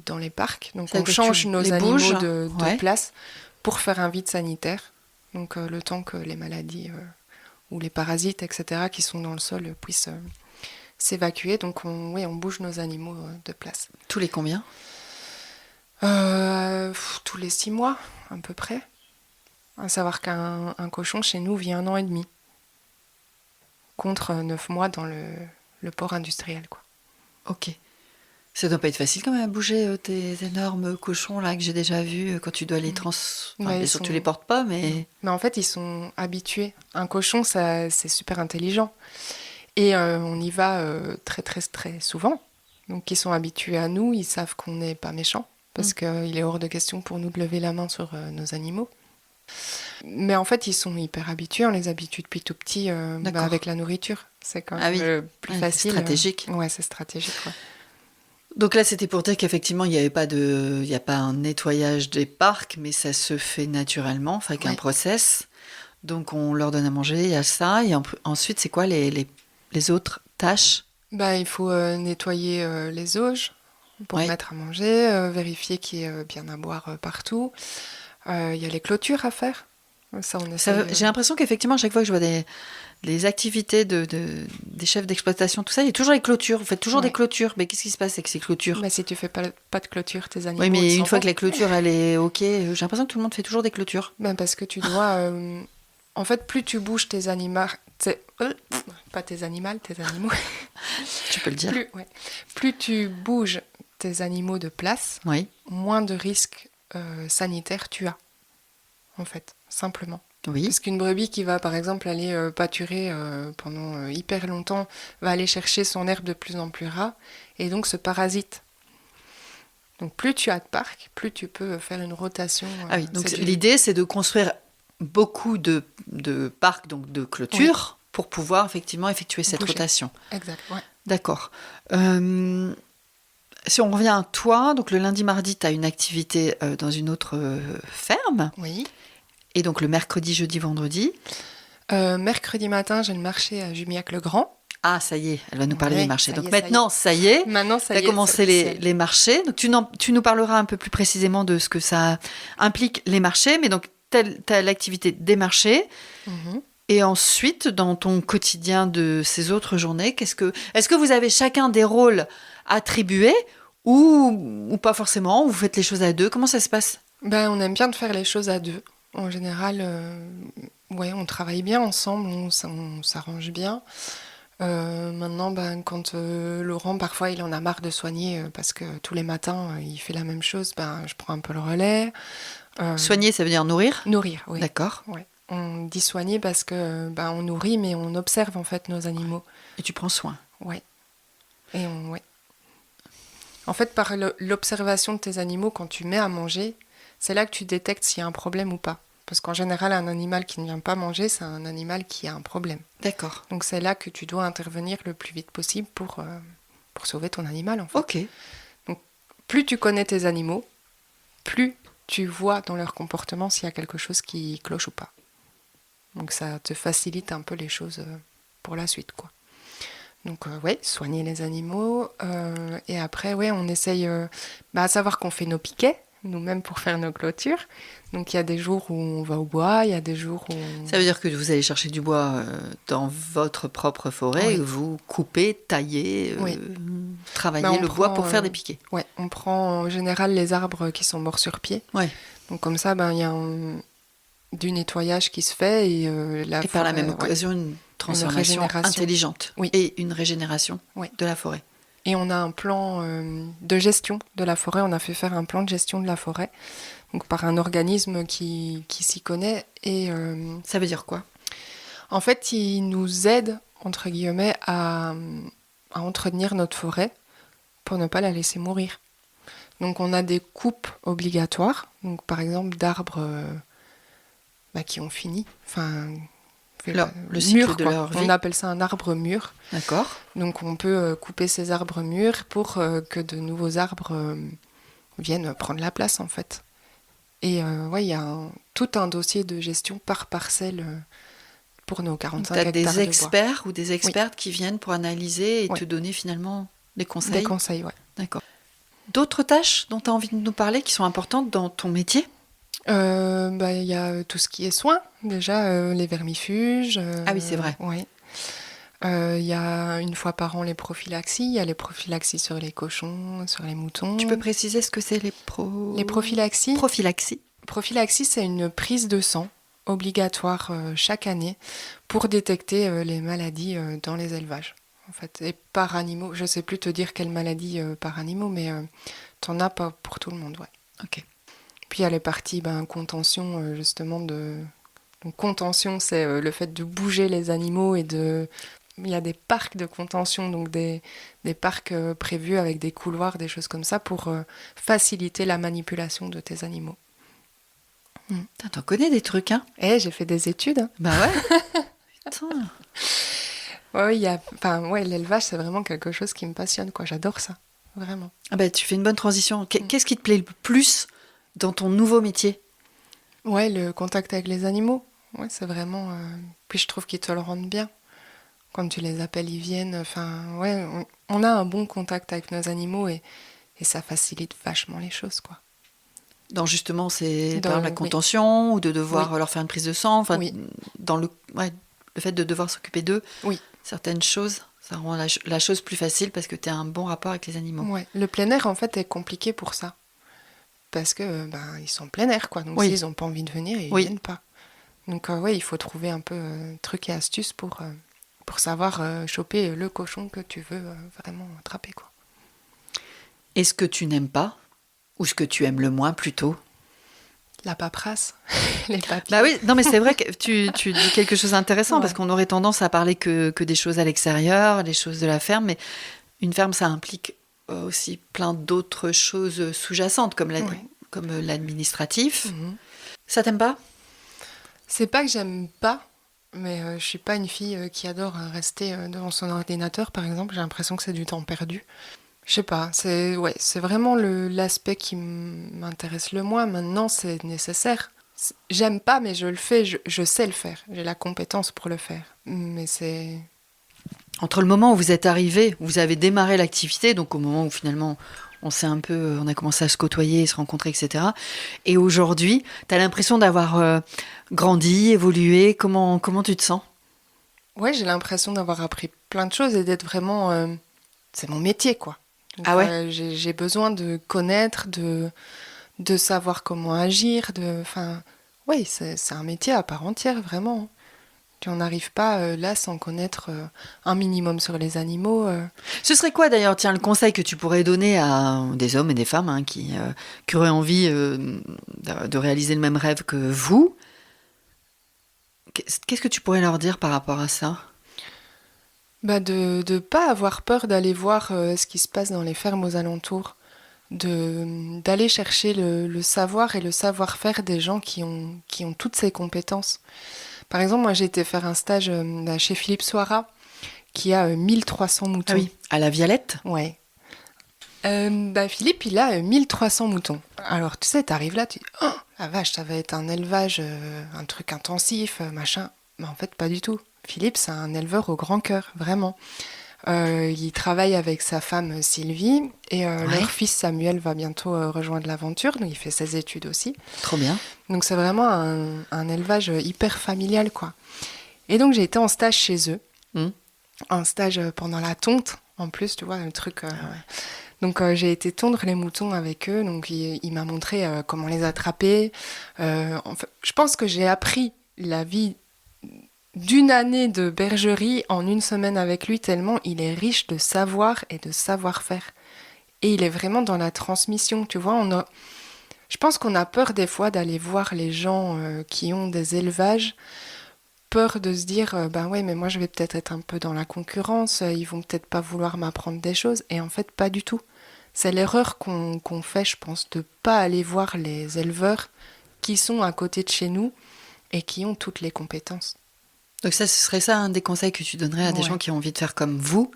dans les parcs. Donc, on change nos animaux de place pour faire un vide sanitaire. Donc, le temps que les maladies ou les parasites, etc., qui sont dans le sol puissent s'évacuer. Donc, on bouge nos animaux de place. Tous les combien? Tous les 6 mois, à peu près. À savoir qu'un cochon, chez nous, vit 1 an et demi. Contre 9 mois dans le porc industriel, quoi. Ok. Ça doit pas être facile quand même à bouger tes énormes cochons là que j'ai déjà vus quand tu dois les bien sûr, tu les portes pas, mais... Mais en fait, ils sont habitués. Un cochon, c'est super intelligent. Et on y va très, très, très souvent. Donc, ils sont habitués à nous. Ils savent qu'on n'est pas méchants. Parce qu'il est hors de question pour nous de lever la main sur nos animaux. Mais en fait, ils sont hyper habitués. On les habitue depuis tout petit avec la nourriture. C'est quand même plus facile. C'est stratégique. Ouais, c'est stratégique. Ouais. Donc là, c'était pour dire qu'effectivement, il n'y a pas un nettoyage des parcs, mais ça se fait naturellement, enfin, avec un process. Donc, on leur donne à manger, il y a ça. Et ensuite, c'est quoi les autres tâches? Il faut nettoyer les auges pour mettre à manger, vérifier qu'il y ait bien à boire partout. Il y a les clôtures à faire. Ça, j'ai l'impression qu'effectivement, à chaque fois que je vois des activités des chefs d'exploitation, tout ça, il y a toujours les clôtures. Vous faites toujours des clôtures. Mais qu'est-ce qui se passe avec ces clôtures? Si tu fais pas de clôture, tes animaux... Oui, mais une fois que la clôture, elle est OK, j'ai l'impression que tout le monde fait toujours des clôtures. Parce que tu dois... en fait, plus tu bouges tes animaux... pas tes animaux, tes animaux. Tu peux le dire. Plus tu bouges tes animaux de place, moins de risques sanitaires tu as, en fait, simplement. Oui. Parce qu'une brebis qui va, par exemple, aller pâturer pendant hyper longtemps, va aller chercher son herbe de plus en plus rare, et donc se parasite. Donc plus tu as de parcs, plus tu peux faire une rotation. Donc l'idée, c'est de construire beaucoup de parcs, donc de clôtures, pour pouvoir effectivement effectuer cette rotation. Exact, ouais. D'accord. Si on revient à toi, donc le lundi, mardi, tu as une activité dans une autre ferme. Oui. Et donc le mercredi, jeudi, vendredi. Mercredi matin, j'ai le marché à Jumiac-le-Grand. Ah, ça y est, elle va nous parler des marchés. Donc maintenant, ça y est, tu as commencé les marchés. Donc tu nous parleras un peu plus précisément de ce que ça implique, les marchés. Mais donc, tu as l'activité des marchés. Mm-hmm. Et ensuite, dans ton quotidien de ces autres journées, est-ce que vous avez chacun des rôles attribués ou pas forcément? Vous faites les choses à deux? Comment ça se passe? On aime bien de faire les choses à deux. En général, on travaille bien ensemble, on s'arrange bien. Maintenant, quand Laurent, parfois, il en a marre de soigner parce que tous les matins, il fait la même chose, je prends un peu le relais. Soigner, ça veut dire nourrir? Nourrir, oui. D'accord. Ouais. On dit soigner parce que on nourrit, mais on observe en fait nos animaux. Et tu prends soin? Oui. En fait, par l'observation de tes animaux, quand tu mets à manger, c'est là que tu détectes s'il y a un problème ou pas. Parce qu'en général, un animal qui ne vient pas manger, c'est un animal qui a un problème. D'accord. Donc c'est là que tu dois intervenir le plus vite possible pour sauver ton animal, en fait. Ok. Donc, plus tu connais tes animaux, plus tu vois dans leur comportement s'il y a quelque chose qui cloche ou pas. Donc ça te facilite un peu les choses pour la suite, quoi. Donc soigner les animaux. Et après, on essaye à savoir qu'on fait nos piquets, nous-mêmes pour faire nos clôtures. Donc il y a des jours où on va au bois, il y a des jours où... Ça veut dire que vous allez chercher du bois dans votre propre forêt, vous coupez, taillez, travaillez le bois pour faire des piquets. Oui, on prend en général les arbres qui sont morts sur pied. Ouais. Donc comme ça, il y a du nettoyage qui se fait et par la même occasion, une transformation intelligente et une régénération de la forêt. Et on a un plan de gestion de la forêt. On a fait faire un plan de gestion de la forêt, donc par un organisme qui s'y connaît. Et ça veut dire quoi? En fait, il nous aide, entre guillemets, à entretenir notre forêt pour ne pas la laisser mourir. Donc on a des coupes obligatoires, donc par exemple d'arbres qui ont fini, enfin le cycle mûrs, de quoi. leur vie. On appelle ça un arbre mûr. D'accord. Donc on peut couper ces arbres mûrs pour que de nouveaux arbres viennent prendre la place en fait. Et il y a tout un dossier de gestion par parcelle pour nos 45 hectares de bois. Tu as des experts ou des expertes qui viennent pour analyser et te donner finalement des conseils. Des conseils, ouais. D'accord. D'autres tâches dont tu as envie de nous parler qui sont importantes dans ton métier ? Y a tout ce qui est soins, déjà les vermifuges. Ah oui, c'est vrai. Oui. Y a une fois par an les prophylaxies. Il y a les prophylaxies sur les cochons, sur les moutons. Tu peux préciser ce que c'est les prophylaxies? Prophylaxie, c'est une prise de sang obligatoire chaque année pour détecter les maladies dans les élevages. En fait, et par animaux, je sais plus te dire quelle maladie par animaux, mais t'en as pas pour tout le monde, ouais. Ok. Puis il y a les parties contention, justement de. Donc, contention, c'est le fait de bouger les animaux et de. Il y a des parcs de contention, donc des parcs prévus avec des couloirs, des choses comme ça, pour faciliter la manipulation de tes animaux. T'en connais des trucs, hein ? J'ai fait des études. Hein. Bah ouais. Putain. Ouais, l'élevage, c'est vraiment quelque chose qui me passionne, quoi. J'adore ça, vraiment. Ah bah, tu fais une bonne transition. Qu'est-ce qui te plaît le plus dans ton nouveau métier ? Ouais, le contact avec les animaux. Ouais, c'est vraiment... Puis je trouve qu'ils te le rendent bien. Quand tu les appelles, ils viennent. Enfin, ouais, on a un bon contact avec nos animaux et ça facilite vachement les choses, quoi. Dans justement, c'est par la contention ou de devoir leur faire une prise de sang. Enfin, dans le fait de devoir s'occuper d'eux. Oui. Certaines choses, ça rend la chose plus facile parce que tu as un bon rapport avec les animaux. Ouais. Le plein air, en fait, est compliqué pour ça. Parce que ils sont en plein air, quoi. Donc s'ils n'ont pas envie de venir, ils ne viennent pas. Donc il faut trouver un peu trucs et astuces pour savoir choper le cochon que tu veux vraiment attraper, quoi. Et ce que tu n'aimes pas, ou ce que tu aimes le moins plutôt ? La paperasse, les papiers. Bah oui, non mais c'est vrai que tu dis quelque chose d'intéressant parce qu'on aurait tendance à parler que des choses à l'extérieur, des choses de la ferme, mais une ferme ça implique aussi plein d'autres choses sous-jacentes comme l'administratif. Mm-hmm. Ça t'aime pas ? C'est pas que j'aime pas, mais je suis pas une fille qui adore rester devant son ordinateur par exemple, j'ai l'impression que c'est du temps perdu. Je sais pas, c'est vraiment l'aspect qui m'intéresse le moins. Maintenant, c'est nécessaire. J'aime pas, mais je le fais, je sais le faire. J'ai la compétence pour le faire. Mais c'est... Entre le moment où vous êtes arrivé, où vous avez démarré l'activité, donc au moment où finalement on a commencé à se côtoyer, se rencontrer, etc. Et aujourd'hui, tu as l'impression d'avoir grandi, évolué. Comment tu te sens ? Ouais, j'ai l'impression d'avoir appris plein de choses et d'être vraiment... c'est mon métier, quoi. Donc, j'ai besoin de connaître, de savoir comment agir, c'est un métier à part entière, vraiment. On n'arrive pas là sans connaître un minimum sur les animaux. Ce serait quoi d'ailleurs, le conseil que tu pourrais donner à des hommes et des femmes qui auraient envie de réaliser le même rêve que vous ? Qu'est-ce que tu pourrais leur dire par rapport à ça ? De pas avoir peur d'aller voir ce qui se passe dans les fermes aux alentours, d'aller chercher le savoir et le savoir-faire des gens qui ont toutes ces compétences. Par exemple, moi j'ai été faire un stage chez Philippe Soira, qui a 1300 moutons. Ah oui, à la Vialette ? Ouais. Philippe, il a 1300 moutons. Alors tu sais, t'arrives là, tu dis « Oh, la vache, ça va être un élevage, un truc intensif, machin. » Mais en fait, pas du tout. Philippe, c'est un éleveur au grand cœur, vraiment. Il travaille avec sa femme Sylvie et leur fils Samuel va bientôt rejoindre l'aventure, donc il fait ses études aussi. Trop bien. Donc c'est vraiment un élevage hyper familial, quoi. Et donc j'ai été en stage chez eux, un stage pendant la tonte, en plus, tu vois, le truc... Donc j'ai été tondre les moutons avec eux, donc il m'a montré comment les attraper. Je pense que j'ai appris la vie d'une année de bergerie en une semaine avec lui, tellement il est riche de savoir et de savoir-faire. Et il est vraiment dans la transmission, tu vois. Je pense qu'on a peur des fois d'aller voir les gens qui ont des élevages, peur de se dire mais moi je vais peut-être être un peu dans la concurrence, ils vont peut-être pas vouloir m'apprendre des choses, et en fait pas du tout. C'est l'erreur qu'on fait, je pense, de pas aller voir les éleveurs qui sont à côté de chez nous et qui ont toutes les compétences. Donc ce serait ça un des conseils que tu donnerais à des gens qui ont envie de faire comme vous,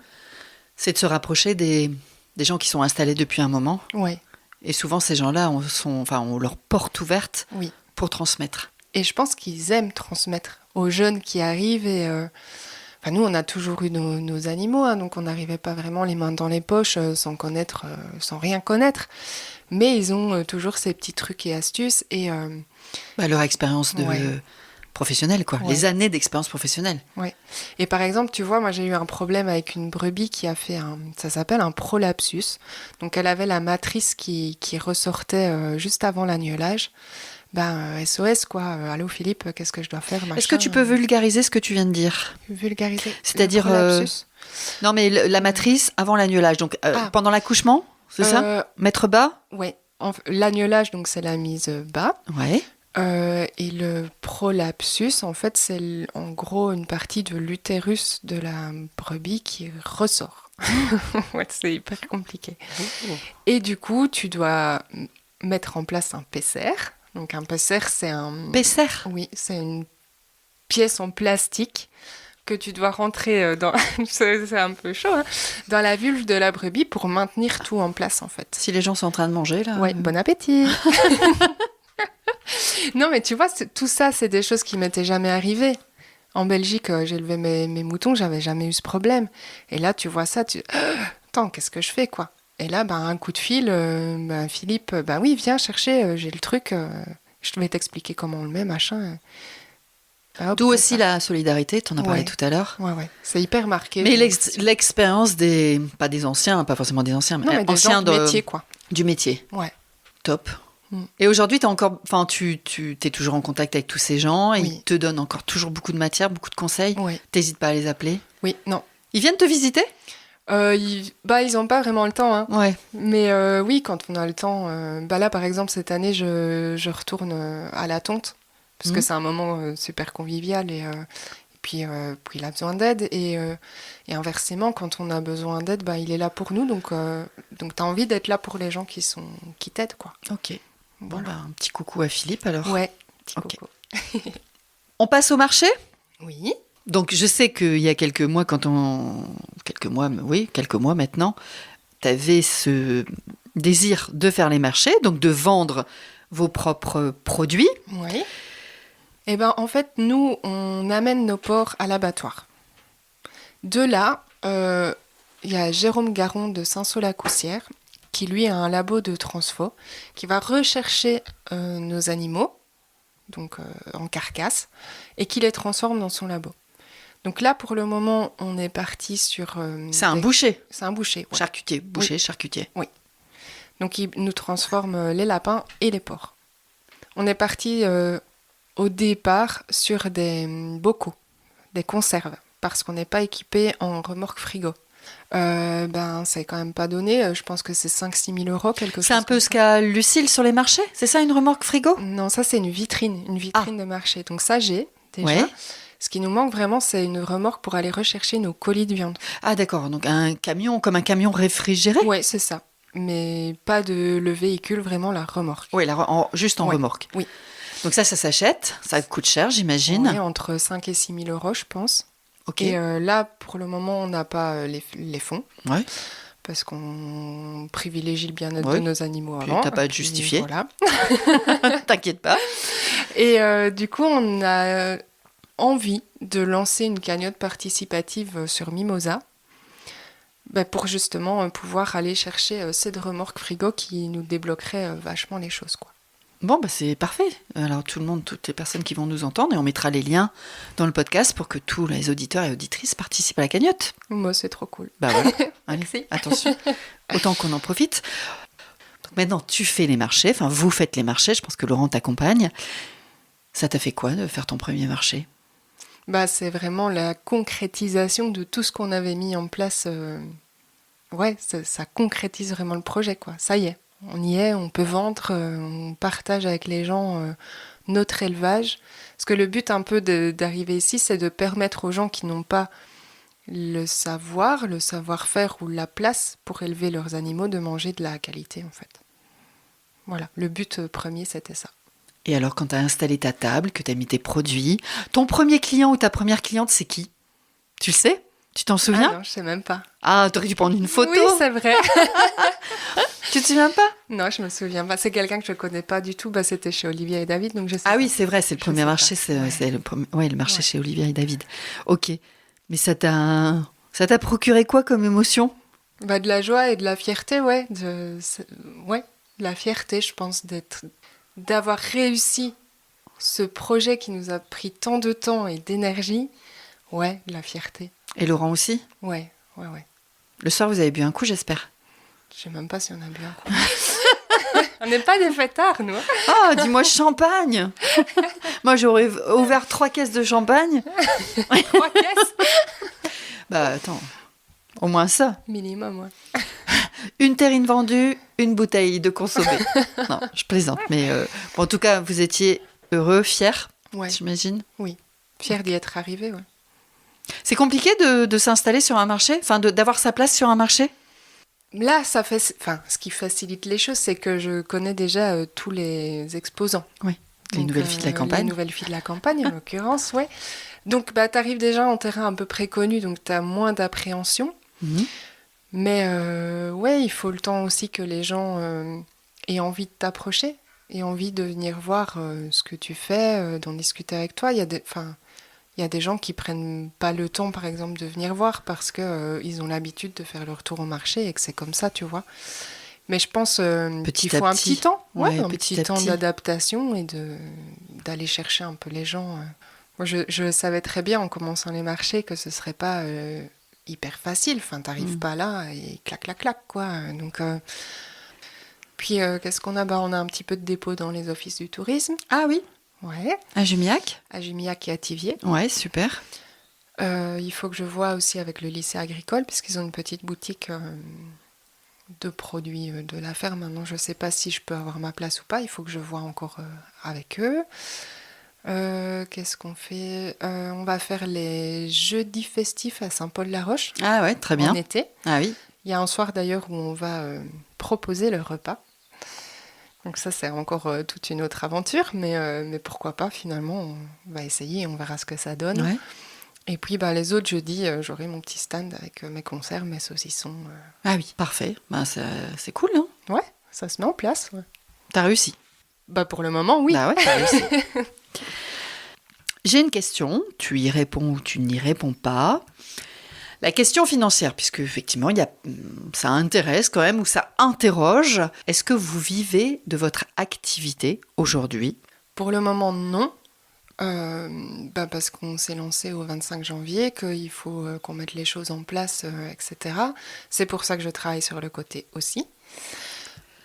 c'est de se rapprocher des gens qui sont installés depuis un moment. Oui. Et souvent, ces gens-là ont leur porte ouverte pour transmettre. Et je pense qu'ils aiment transmettre aux jeunes qui arrivent. Et nous, on a toujours eu nos animaux, hein, donc on n'arrivait pas vraiment les mains dans les poches sans rien connaître. Mais ils ont toujours ces petits trucs et astuces. Et, leur expérience professionnelle, quoi. Ouais. Les années d'expérience professionnelle. Oui. Et par exemple, tu vois, moi j'ai eu un problème avec une brebis qui a fait ça s'appelle un prolapsus. Donc elle avait la matrice qui ressortait juste avant l'agnelage. SOS quoi. Allô Philippe, qu'est-ce que je dois faire, machin. Est-ce que tu peux vulgariser ce que tu viens de dire ? Vulgariser. C'est-à-dire non mais la matrice avant l'agnelage. Donc pendant l'accouchement, c'est ça ? Mettre bas ? Oui. L'agnelage, donc c'est la mise bas. Ouais. Et le prolapsus, en fait, c'est en gros une partie de l'utérus de la brebis qui ressort. Ouais, c'est hyper compliqué. Et du coup, tu dois mettre en place un Pesser. Donc un Pesser, c'est un... Pesser ? Oui, c'est une pièce en plastique que tu dois rentrer dans... c'est un peu chaud, hein, dans la vulve de la brebis pour maintenir tout en place, en fait. Si les gens sont en train de manger, là... Ouais, bon appétit. Non, mais tu vois, tout ça, c'est des choses qui m'étaient jamais arrivées. En Belgique, j'élevais mes moutons, j'avais jamais eu ce problème. Et là, tu vois ça, attends, qu'est-ce que je fais, quoi ? Et là, un coup de fil, Philippe, oui, viens chercher, j'ai le truc, je vais t'expliquer comment on le met, machin. D'où aussi la solidarité, tu en as parlé tout à l'heure. Ouais, c'est hyper marqué. Mais l'expérience pas des anciens, pas forcément des anciens, mais anciens du métier, quoi. Du métier. Ouais. Top. Et aujourd'hui, tu es toujours en contact avec tous ces gens et ils te donnent encore toujours beaucoup de matière, beaucoup de conseils. Oui. T'hésites pas à les appeler. Oui, non. Ils viennent te visiter ? Ils n'ont pas vraiment le temps. Hein. Ouais. Mais oui, quand on a le temps. Là, par exemple, cette année, je retourne à la tonte parce que c'est un moment super convivial et puis il a besoin d'aide. Et inversement, quand on a besoin d'aide, il est là pour nous. Donc tu as envie d'être là pour les gens qui t'aident, quoi. Ok. Bon, un petit coucou à Philippe, alors. Ouais, petit coucou. On passe au marché ? Oui. Donc, je sais qu'il y a quelques mois, quelques mois maintenant, tu avais ce désir de faire les marchés, donc de vendre vos propres produits. Oui. Eh en fait, nous, on amène nos porcs à l'abattoir. De là, il y a Jérôme Garon de Saint-Saul-la-Coussière, qui lui a un labo de transfo, qui va rechercher nos animaux, donc en carcasse, et qui les transforme dans son labo. Donc là, pour le moment, on est parti sur... c'est un boucher. C'est un boucher, ouais. Charcutier, boucher, charcutier. Oui. Donc il nous transforme les lapins et les porcs. On est parti au départ sur des bocaux, des conserves, parce qu'on n'est pas équipé en remorque frigo. C'est quand même pas donné, je pense que c'est 5-6 000 euros, quelque chose. C'est un peu ce qu'a Lucille sur les marchés, c'est ça, une remorque frigo ? Non, ça c'est une vitrine de marché. Donc ça j'ai déjà. Ouais. Ce qui nous manque vraiment, c'est une remorque pour aller rechercher nos colis de viande. Ah d'accord, donc un camion réfrigéré ? Ouais, c'est ça. Mais pas le véhicule, vraiment la remorque. Oui, juste en remorque. Oui. Donc ça s'achète, ça coûte cher, j'imagine. Oui, entre 5 et 6 000 euros, je pense. Ok. Et là, pour le moment, on n'a pas les fonds. Ouais. Parce qu'on privilégie le bien-être de nos animaux avant. T'as pas à te justifier. Voilà. T'inquiète pas. Et du coup, on a envie de lancer une cagnotte participative sur Mimosa pour justement pouvoir aller chercher cette remorque frigo qui nous débloquerait vachement les choses, quoi. Bon, c'est parfait. Alors toutes les personnes qui vont nous entendre, et on mettra les liens dans le podcast pour que tous les auditeurs et auditrices participent à la cagnotte. Moi, c'est trop cool. Voilà. Allez, attention. Autant qu'on en profite. Donc maintenant, tu fais les marchés, vous faites les marchés, je pense que Laurent t'accompagne. Ça t'a fait quoi de faire ton premier marché ? C'est vraiment la concrétisation de tout ce qu'on avait mis en place. Ça concrétise vraiment le projet, quoi. Ça y est. On y est, on peut vendre, on partage avec les gens notre élevage. Parce que le but un peu d'arriver ici, c'est de permettre aux gens qui n'ont pas le savoir-faire ou la place pour élever leurs animaux de manger de la qualité en fait. Voilà, le but premier c'était ça. Et alors, quand tu as installé ta table, que tu as mis tes produits, ton premier client ou ta première cliente, c'est qui? Tu le sais? Tu t'en souviens? Ah non, je sais même pas. Ah, t'aurais dû prendre une photo. Oui, c'est vrai. Tu te souviens pas? Non, je me souviens pas. C'est quelqu'un que je connais pas du tout. Bah, c'était chez Olivier et David, donc je sais Ah pas. oui, c'est vrai, c'est le Je premier sais marché, pas. c'est le marché Ouais. chez Olivier et David. Ok, mais ça t'a procuré quoi comme émotion? Bah, de la joie et de la fierté, ouais. Ouais, de la fierté, je pense, d'avoir réussi ce projet qui nous a pris tant de temps et d'énergie. Ouais, de la fierté. Et Laurent aussi? Ouais. Le soir, vous avez bu un coup, j'espère. Je sais même pas si on a bu un coup. On n'est pas des fêtards, nous. Ah, dis-moi champagne. Moi, j'aurais ouvert 3 caisses de champagne. 3 caisses Bah attends, au moins ça. minimum, ouais. Une terrine vendue, une bouteille de consommé. Non, je plaisante, mais bon, en tout cas, vous étiez heureux, fiers, Ouais, j'imagine. fier d'y être arrivé, ouais. C'est compliqué de s'installer sur un marché, enfin d'avoir sa place sur un marché? Là, ce qui facilite les choses, c'est que je connais déjà tous les exposants. Oui, les Donc, nouvelles filles de la Les campagne. nouvelles filles de la campagne, en l'occurrence, ouais. Donc, bah, t'arrives déjà en terrain un peu préconnu, donc t'as moins d'appréhension. Mhm. Mais ouais, il faut le temps aussi que les gens aient envie de t'approcher, aient envie de venir voir ce que tu fais, d'en discuter avec toi. Il y a des gens qui prennent pas le temps, par exemple, de venir voir parce que ils ont l'habitude de faire leur tour au marché et que c'est comme ça, tu vois. Mais je pense Petit qu'il à faut un petit. petit temps, Ouais, un petit petit à temps petit. d'adaptation et d'aller chercher un peu les gens. Moi, je savais très bien en commençant les marchés que ce serait pas hyper facile. Enfin, t'arrives pas là et clac, clac, clac, quoi. Donc, puis, qu'est-ce qu'on a? Bah, on a un petit peu de dépôt dans les offices du tourisme. Ah oui, Ouais. à Jumiac. À Jumiac et à Thiviers. Ouais, super. Il faut que je vois aussi avec le lycée agricole, puisqu'ils ont une petite boutique de produits de la ferme. Maintenant, je ne sais pas si je peux avoir ma place ou pas. Il faut que je vois encore avec eux. Qu'est-ce qu'on fait? On va faire les jeudis festifs à Saint-Paul-la-Roche Ah ouais, très bien. en été. Ah oui. Il y a un soir d'ailleurs où on va proposer le repas. Donc ça, c'est encore toute une autre aventure, mais pourquoi pas, finalement, on va essayer et on verra ce que ça donne. Ouais. Et puis bah, les autres jeudis, j'aurai mon petit stand avec mes conserves, mes saucissons. Ah oui, parfait. Ben, c'est cool, hein? Ouais, ça se met en place. Ouais. T'as réussi. Bah pour le moment, oui. Bah ouais, t'as réussi. J'ai une question, tu y réponds ou tu n'y réponds pas. La question financière, puisque effectivement, ça intéresse quand même ou ça interroge. Est-ce que vous vivez de votre activité aujourd'hui? Pour le moment, non. Bah parce qu'on s'est lancé au 25 janvier, qu'il faut qu'on mette les choses en place, etc. C'est pour ça que je travaille sur le côté aussi,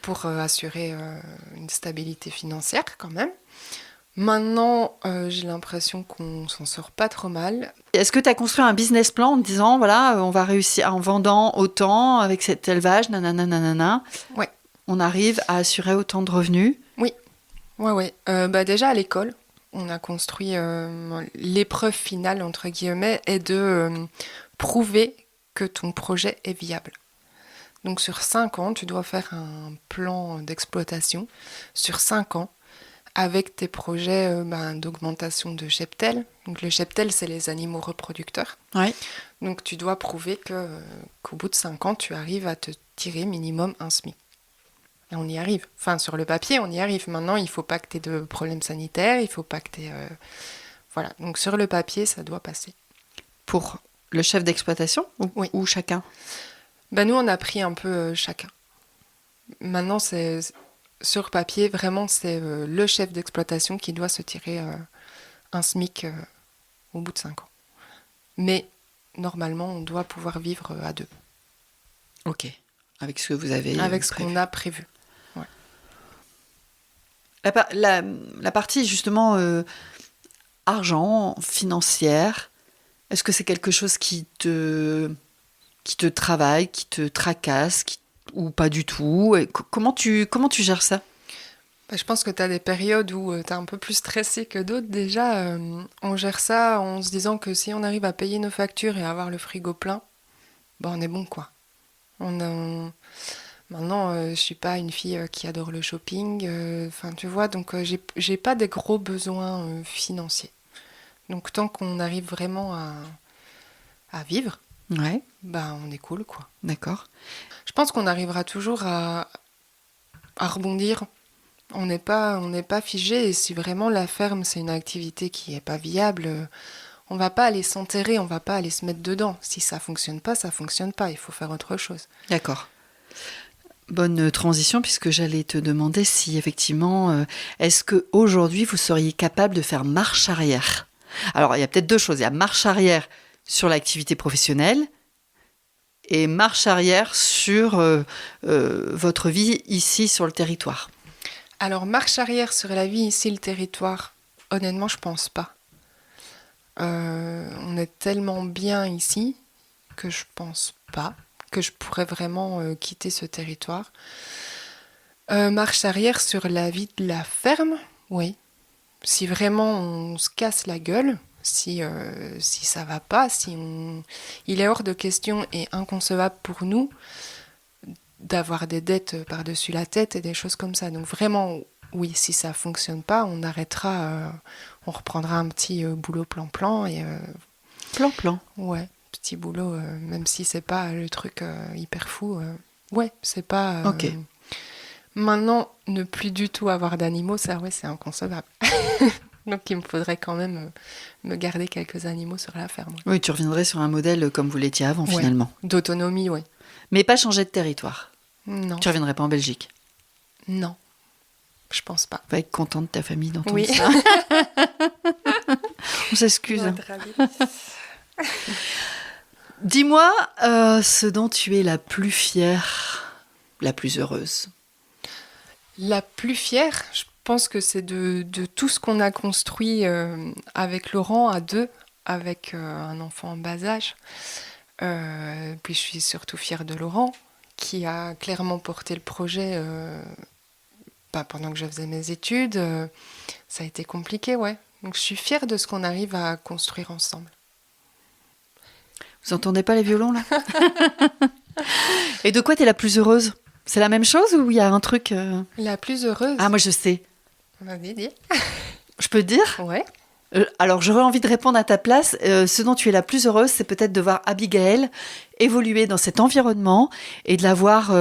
pour assurer une stabilité financière quand même. Maintenant, j'ai l'impression qu'on s'en sort pas trop mal. Est-ce que tu as construit un business plan en te disant, voilà, on va réussir en vendant autant avec cet élevage, nanana, nanana. Ouais. On arrive à assurer autant de revenus? Ouais. Bah déjà à l'école, on a construit l'épreuve finale, entre guillemets, est de prouver que ton projet est viable. Donc sur 5 ans, tu dois faire un plan d'exploitation sur 5 ans avec tes projets d'augmentation de cheptel. Donc le cheptel, c'est les animaux reproducteurs. Oui. Donc tu dois prouver qu'au bout de 5 ans, tu arrives à te tirer minimum un SMIC. Et on y arrive. Enfin, sur le papier, on y arrive. Maintenant, il ne faut pas que tu aies de problèmes sanitaires, il ne faut pas que tu aies... Voilà. Donc sur le papier, ça doit passer. Pour le chef d'exploitation Oui. ou chacun? Nous, on a pris un peu chacun. Maintenant, c'est... Sur papier, vraiment, c'est le chef d'exploitation qui doit se tirer un SMIC au bout de 5 ans. Mais normalement, on doit pouvoir vivre à 2. Ok. Avec ce que vous avez Avec ce prévu. qu'on a prévu. Ouais. La partie, justement, argent, financière, est-ce que c'est quelque chose qui te travaille, qui te tracasse, ou pas du tout? Et comment tu gères ça? Je pense que tu as des périodes où tu es un peu plus stressé que d'autres. Déjà, on gère ça en se disant que si on arrive à payer nos factures et avoir le frigo plein, on est bon, quoi. Maintenant, je suis pas une fille qui adore le shopping. Enfin, tu vois, donc j'ai pas des gros besoins financiers. Donc tant qu'on arrive vraiment à vivre, Ouais, on est cool, quoi. d'accord. Je pense qu'on arrivera toujours à rebondir. On n'est pas figé, et si vraiment la ferme c'est une activité qui est pas viable, on va pas aller s'enterrer, on va pas aller se mettre dedans. Si ça fonctionne pas, ça fonctionne pas, il faut faire autre chose. D'accord. Bonne transition, puisque j'allais te demander si effectivement, est-ce qu'aujourd'hui vous seriez capable de faire marche arrière? Alors, il y a peut-être deux choses. Il y a marche arrière sur l'activité professionnelle et marche arrière sur votre vie ici sur le territoire. Alors, marche arrière sur la vie ici, le territoire, honnêtement, je pense pas. On est tellement bien ici que je pense pas que je pourrais vraiment quitter ce territoire. Marche arrière sur la vie de la ferme, oui. Si vraiment on se casse la gueule, si ça va pas, il est hors de question et inconcevable pour nous d'avoir des dettes par-dessus la tête et des choses comme ça. Donc vraiment, oui, si ça fonctionne pas, on arrêtera, on reprendra un petit boulot plan-plan et Plan. ouais, petit boulot, même si c'est pas le truc hyper fou. Ouais, c'est pas. Ok. Maintenant, ne plus du tout avoir d'animaux, ça, ouais, c'est inconcevable. Donc, il me faudrait quand même me garder quelques animaux sur la ferme. Oui, tu reviendrais sur un modèle comme vous l'étiez avant, Ouais. finalement. D'autonomie, ouais. Mais pas changer de territoire. Non. Tu reviendrais pas en Belgique. Non. Je pense pas. Tu vas être contente de ta famille d'entendre Oui. ça. On s'excuse. Dis-moi ce dont tu es la plus fière, la plus heureuse. La plus fière, je pense que c'est de tout ce qu'on a construit avec Laurent à deux, avec un enfant en bas âge. Puis je suis surtout fière de Laurent, qui a clairement porté le projet pendant que je faisais mes études. Ça a été compliqué, ouais. Donc je suis fière de ce qu'on arrive à construire ensemble. Vous entendez pas les violons, là? Et de quoi tu es la plus heureuse? C'est la même chose ou il y a un truc La plus heureuse? Ah, moi, je sais. Vas-y, dis. Je peux te dire? Ouais. Alors, j'aurais envie de répondre à ta place. Ce dont tu es la plus heureuse, c'est peut-être de voir Abigail évoluer dans cet environnement et de la voir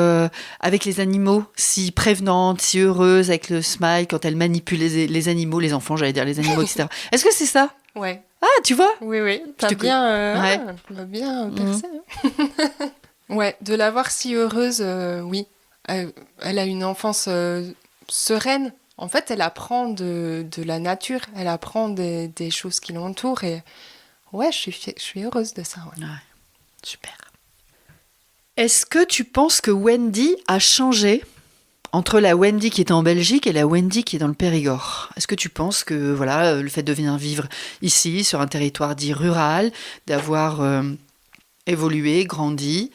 avec les animaux, si prévenante, si heureuse, avec le smile, quand elle manipule les animaux, les enfants, j'allais dire les animaux, etc. Est-ce que c'est ça? Ouais. Ah, tu vois? Oui, oui. Je te ouais. T'as bien percé. Ouais, de la voir si heureuse, oui. Elle a une enfance sereine. En fait, elle apprend de la nature, elle apprend des choses qui l'entourent et ouais, je suis heureuse de ça. Ouais. Ouais, super. Est-ce que tu penses que Wendy a changé entre la Wendy qui est en Belgique et la Wendy qui est dans le Périgord? Est-ce que tu penses que voilà, le fait de venir vivre ici, sur un territoire dit rural, d'avoir évolué, grandi?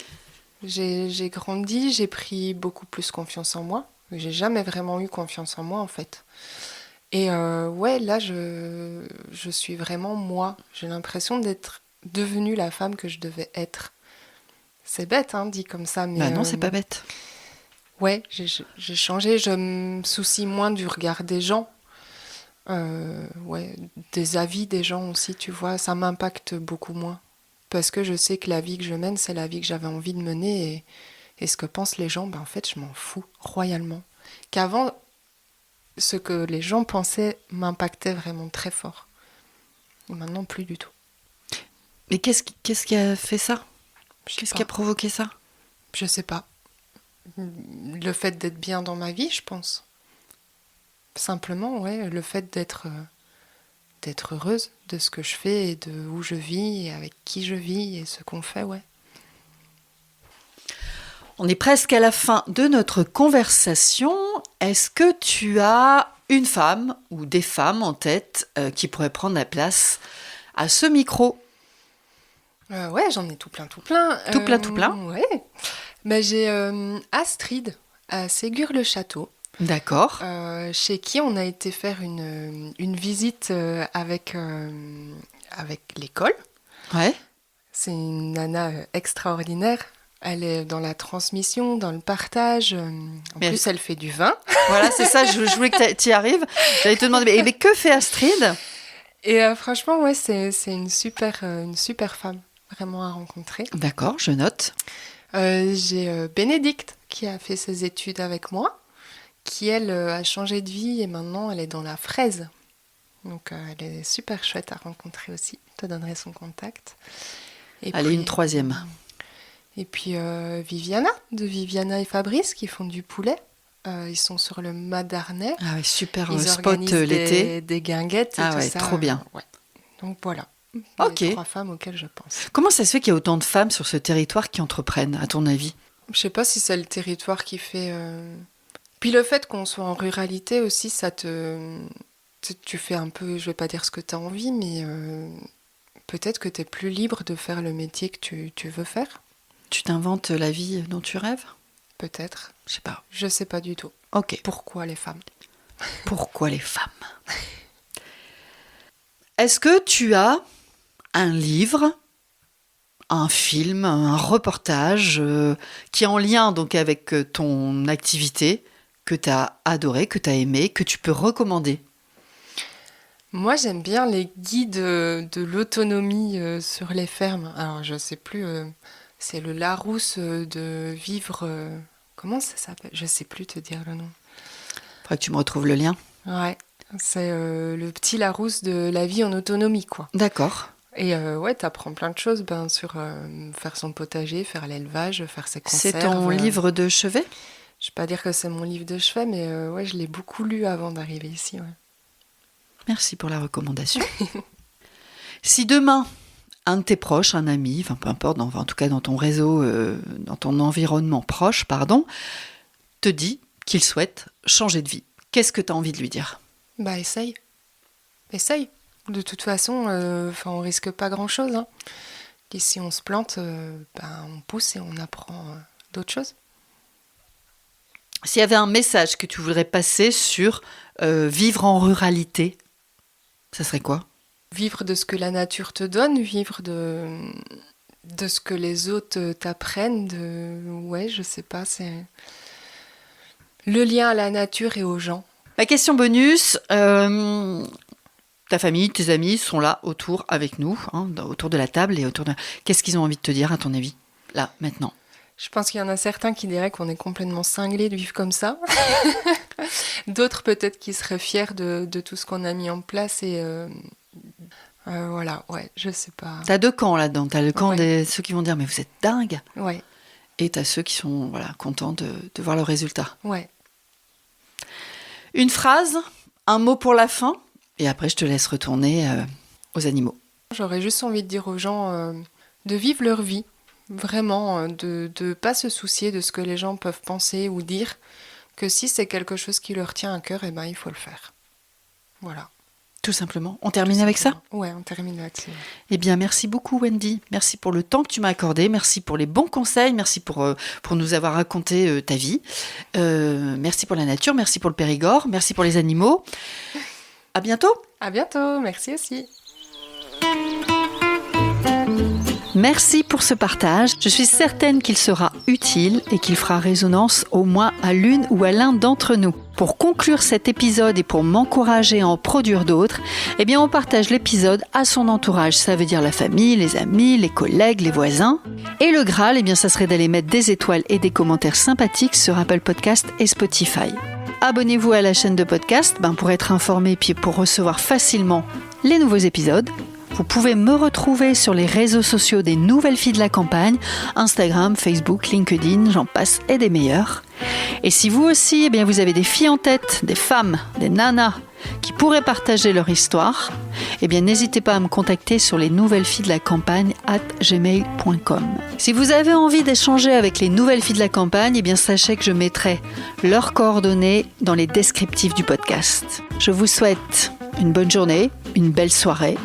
J'ai grandi, j'ai pris beaucoup plus confiance en moi. J'ai jamais vraiment eu confiance en moi, en fait. Et ouais, là, je suis vraiment moi. J'ai l'impression d'être devenue la femme que je devais être. C'est bête, hein, dit comme ça, mais... Bah non, c'est pas bête. Ouais, j'ai changé. Je me soucie moins du regard des gens. Ouais, des avis des gens aussi, tu vois. Ça m'impacte beaucoup moins. Parce que je sais que la vie que je mène, c'est la vie que j'avais envie de mener. Et ce que pensent les gens, en fait, je m'en fous royalement. Qu'avant, ce que les gens pensaient m'impactait vraiment très fort. Et maintenant, plus du tout. Mais qu'est-ce qui a fait ça? Je sais Qu'est-ce pas. qui a provoqué ça? Je sais pas. Le fait d'être bien dans ma vie, je pense. Simplement, ouais, le fait d'être heureuse de ce que je fais et de où je vis et avec qui je vis et ce qu'on fait, ouais. On est presque à la fin de notre conversation. Est-ce que tu as une femme ou des femmes en tête qui pourraient prendre la place à ce micro? Ouais, j'en ai tout plein. Tout plein? Ouais. Ouais. Ben, j'ai Astrid à Ségur-le-Château. D'accord. chez qui on a été faire une visite avec l'école. Ouais. C'est une nana extraordinaire. Elle est dans la transmission, dans le partage. En plus, elle fait du vin. Voilà, c'est ça, je voulais que tu y arrives. J'allais te demander, mais que fait Astrid ? Et franchement, ouais, c'est une super femme, vraiment à rencontrer. D'accord, je note. J'ai Bénédicte qui a fait ses études avec moi, qui, elle, a changé de vie et maintenant, elle est dans la fraise. Donc, elle est super chouette à rencontrer aussi. Je te donnerai son contact. Allez, une troisième. Et puis Viviana, de Viviana et Fabrice, qui font du poulet. Ils sont sur le Madarnais. Ah oui, super Ils spot l'été. des guinguettes et tout ça. Trop bien. Ouais. Donc voilà, Ok. les 3 femmes auxquelles je pense. Comment ça se fait qu'il y a autant de femmes sur ce territoire qui entreprennent, à ton avis ? Je sais pas si c'est le territoire qui fait... Puis le fait qu'on soit en ruralité aussi, ça tu fais un peu, je vais pas dire ce que tu as envie, mais peut-être que tu es plus libre de faire le métier que tu veux faire. Tu t'inventes la vie dont tu rêves ? Peut-être. Je sais pas. Je sais pas du tout. Ok. Pourquoi les femmes ? Pourquoi les femmes ? Est-ce que tu as un livre, un film, un reportage qui est en lien donc avec ton activité, que tu as adoré, que tu as aimé, que tu peux recommander ? Moi, j'aime bien les guides de l'autonomie sur les fermes. Alors, je sais plus, c'est le Larousse de vivre... comment ça s'appelle ? Je sais plus te dire le nom. Faudrait que tu me retrouves le lien. Ouais, c'est le petit Larousse de la vie en autonomie, quoi. D'accord. Et ouais, t'apprends plein de choses sur faire son potager, faire l'élevage, faire ses conserves. C'est ton livre de chevet ? Je vais pas dire que c'est mon livre de chevet, mais ouais, je l'ai beaucoup lu avant d'arriver ici. Ouais. Merci pour la recommandation. Si demain, un de tes proches, un ami, enfin peu importe, en tout cas dans ton réseau, dans ton environnement proche, te dit qu'il souhaite changer de vie, qu'est-ce que tu as envie de lui dire ? Bah essaye. Essaye. De toute façon, on risque pas grand-chose. Hein. Et si on se plante, on pousse et on apprend d'autres choses. S'il y avait un message que tu voudrais passer sur vivre en ruralité, ça serait quoi ? Vivre de ce que la nature te donne, vivre de ce que les autres t'apprennent. Ouais, je sais pas, c'est le lien à la nature et aux gens. La question bonus, ta famille, tes amis sont là autour avec nous, autour de la table et Qu'est-ce qu'ils ont envie de te dire à ton avis, là, maintenant ? Je pense qu'il y en a certains qui diraient qu'on est complètement cinglés de vivre comme ça. D'autres peut-être qui seraient fiers de tout ce qu'on a mis en place et voilà, ouais, je sais pas. T'as 2 camps là-dedans. T'as le camp de ceux qui vont dire mais vous êtes dingue. Ouais. Et t'as ceux qui sont contents de voir le résultat. Ouais. Une phrase, un mot pour la fin, et après je te laisse retourner aux animaux. J'aurais juste envie de dire aux gens de vivre leur vie. Vraiment, de ne pas se soucier de ce que les gens peuvent penser ou dire, que si c'est quelque chose qui leur tient à cœur, il faut le faire. Voilà. Tout simplement. On termine avec ça ? Ouais, on termine là-dessus. Eh bien, merci beaucoup Wendy. Merci pour le temps que tu m'as accordé. Merci pour les bons conseils. Merci pour nous avoir raconté ta vie. Merci pour la nature. Merci pour le Périgord. Merci pour les animaux. À bientôt. À bientôt. Merci aussi. Merci pour ce partage. Je suis certaine qu'il sera utile et qu'il fera résonance au moins à l'une ou à l'un d'entre nous. Pour conclure cet épisode et pour m'encourager à en produire d'autres, on partage l'épisode à son entourage. Ça veut dire la famille, les amis, les collègues, les voisins. Et le Graal, ça serait d'aller mettre des étoiles et des commentaires sympathiques sur Apple Podcast et Spotify. Abonnez-vous à la chaîne de podcast pour être informé puis pour recevoir facilement les nouveaux épisodes. Vous pouvez me retrouver sur les réseaux sociaux des Nouvelles Filles de la Campagne, Instagram, Facebook, LinkedIn, j'en passe et des meilleurs. Et si vous aussi, vous avez des filles en tête, des femmes, des nanas qui pourraient partager leur histoire, n'hésitez pas à me contacter sur lesnouvellesfillesdelacampagne@gmail.com. Si vous avez envie d'échanger avec les Nouvelles Filles de la Campagne, sachez que je mettrai leurs coordonnées dans les descriptifs du podcast. Je vous souhaite une bonne journée, une belle soirée.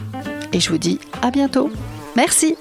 Et je vous dis à bientôt. Merci.